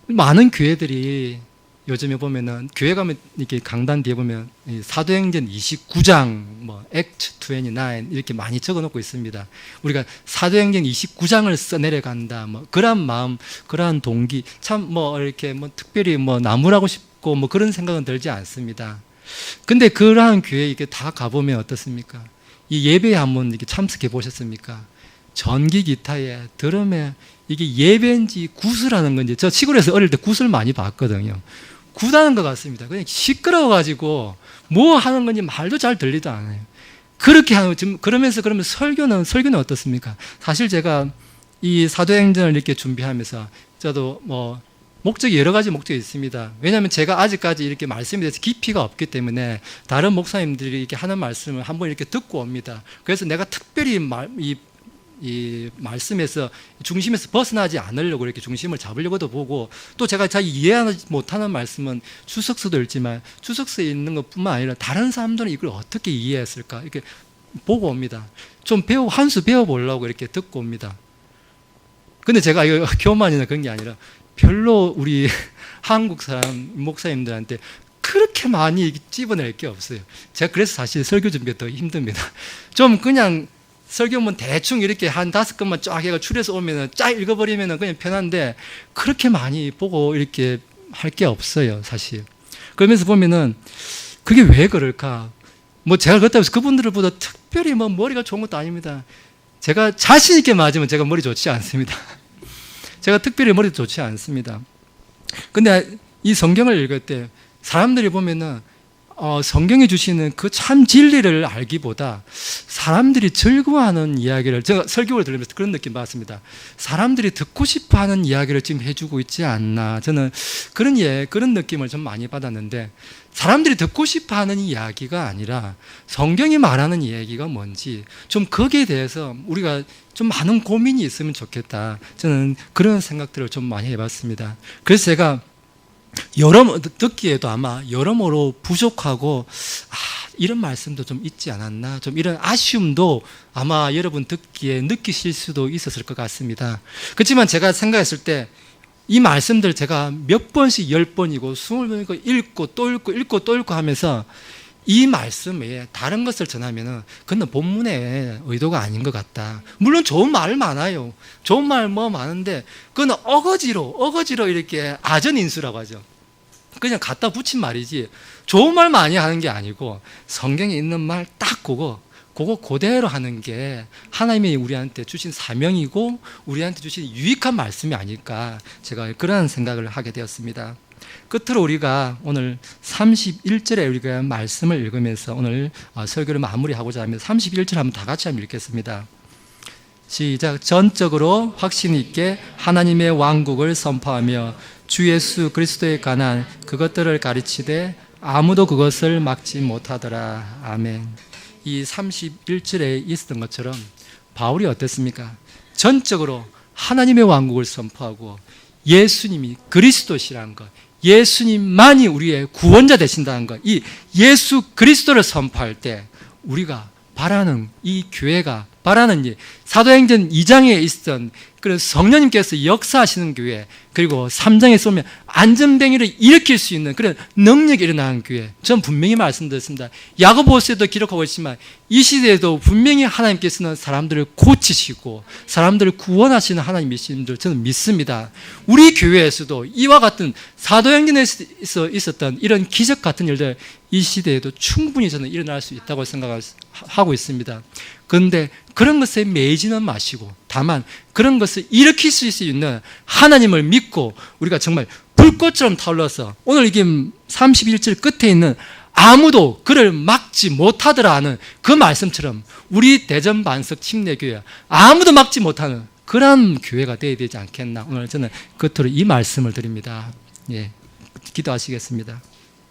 많은 교회들이 요즘에 보면은 교회 가면 이렇게 강단 뒤에 보면 사도행전 29장 Act 29 이렇게 많이 적어 놓고 있습니다. 우리가 사도행전 29장을 써내려간다. 그러한 마음, 그러한 동기 참 이렇게 특별히 나무라고 싶고 그런 생각은 들지 않습니다. 근데 그러한 교회 이렇게 다 가보면 어떻습니까? 이 예배에 한번 이렇게 참석해 보셨습니까? 전기 기타에 드럼에 이게 예배인지 구슬하는 건지 저 시골에서 어릴 때 구슬 많이 봤거든요. 굿하는 것 같습니다. 그냥 시끄러워가지고 뭐 하는 건지 말도 잘 들리도 않아요. 그렇게 하는 지금 그러면 설교는 어떻습니까? 사실 제가 이 사도행전을 이렇게 준비하면서 저도 목적이 여러 가지 목적이 있습니다. 왜냐하면 제가 아직까지 이렇게 말씀에 대해서 깊이가 없기 때문에 다른 목사님들이 이렇게 하는 말씀을 한번 이렇게 듣고 옵니다. 그래서 내가 특별히 이 말씀에서 중심에서 벗어나지 않으려고 이렇게 중심을 잡으려고도 보고 또 제가 잘 이해하지 못하는 말씀은 주석서도 읽지만 주석서에 있는 것뿐만 아니라 다른 사람들은 이걸 어떻게 이해했을까 이렇게 보고 옵니다. 좀 한 수 배워보려고 이렇게 듣고 옵니다. 근데 제가 이거 교만이나 그런 게 아니라 별로 우리 한국 사람 목사님들한테 그렇게 많이 집어낼 게 없어요. 제가 그래서 사실 설교 준비가 더 힘듭니다. 좀 그냥 설교문 대충 이렇게 한 5건만 쫙 해가 추려서 오면은 쫙 읽어버리면은 그냥 편한데 그렇게 많이 보고 이렇게 할 게 없어요, 사실. 그러면서 보면은 그게 왜 그럴까? 제가 그렇다고 해서 그분들보다 특별히 머리가 좋은 것도 아닙니다. 제가 자신있게 맞으면 제가 머리 좋지 않습니다. 제가 특별히 머리 좋지 않습니다. 근데 이 성경을 읽을 때 사람들이 보면은 성경이 주시는 그 참 진리를 알기보다 사람들이 즐거워하는 이야기를 제가 설교를 들으면서 그런 느낌 받았습니다. 사람들이 듣고 싶어하는 이야기를 지금 해주고 있지 않나. 저는 그런 느낌을 좀 많이 받았는데 사람들이 듣고 싶어하는 이야기가 아니라 성경이 말하는 이야기가 뭔지 좀 거기에 대해서 우리가 좀 많은 고민이 있으면 좋겠다. 저는 그런 생각들을 좀 많이 해봤습니다. 그래서 제가 듣기에도 아마 여러모로 부족하고 이런 말씀도 좀 있지 않았나 좀 이런 아쉬움도 아마 여러분 듣기에 느끼실 수도 있었을 것 같습니다. 그렇지만 제가 생각했을 때 이 말씀들 제가 몇 번씩 10번이고 20번이고 읽고 또 읽고 하면서 이 말씀 외에 다른 것을 전하면은 그건 본문의 의도가 아닌 것 같다. 물론 좋은 말 많아요. 좋은 말 뭐 많은데 그건 어거지로 이렇게 아전인수라고 하죠. 그냥 갖다 붙인 말이지 좋은 말 많이 하는 게 아니고 성경에 있는 말 딱 그거 그대로 하는 게 하나님이 우리한테 주신 사명이고 우리한테 주신 유익한 말씀이 아닐까, 제가 그런 생각을 하게 되었습니다. 끝으로 우리가 오늘 31절에 우리가 말씀을 읽으면서 오늘 설교를 마무리하고자 하면 31절 한번 다 같이 한번 읽겠습니다. 시작. 전적으로 확신 있게 하나님의 왕국을 선포하며 주 예수 그리스도에 관한 그것들을 가르치되 아무도 그것을 막지 못하더라. 아멘. 이 31절에 있었던 것처럼 바울이 어땠습니까? 전적으로 하나님의 왕국을 선포하고 예수님이 그리스도시라는 것, 예수님만이 우리의 구원자 되신다는 것, 이 예수 그리스도를 선포할 때 우리가 바라는 이 교회가 바라는 사도행전 2장에 있었던 그런 성령님께서 역사하시는 교회, 그리고 3장에 쏘면 안전뱅이를 일으킬 수 있는 그런 능력이 일어나는 교회, 전 분명히 말씀드렸습니다. 야고보서에도 기록하고 있지만 이 시대에도 분명히 하나님께서는 사람들을 고치시고 사람들을 구원하시는 하나님이신 줄 저는 믿습니다. 우리 교회에서도 이와 같은 사도행전에서 있었던 이런 기적 같은 일들 이 시대에도 충분히 저는 일어날 수 있다고 생각하고 있습니다. 그런데 그런 것에 매이지는 마시고 다만 그런 것을 일으킬 수 있는 하나님을 믿고 우리가 정말 불꽃처럼 타올라서 오늘 이게 31절 끝에 있는 아무도 그를 막지 못하더라 하는 그 말씀처럼 우리 대전 반석 침례교회 아무도 막지 못하는 그런 교회가 되어야 되지 않겠나, 오늘 저는 끝으로 이 말씀을 드립니다. 예, 기도하시겠습니다.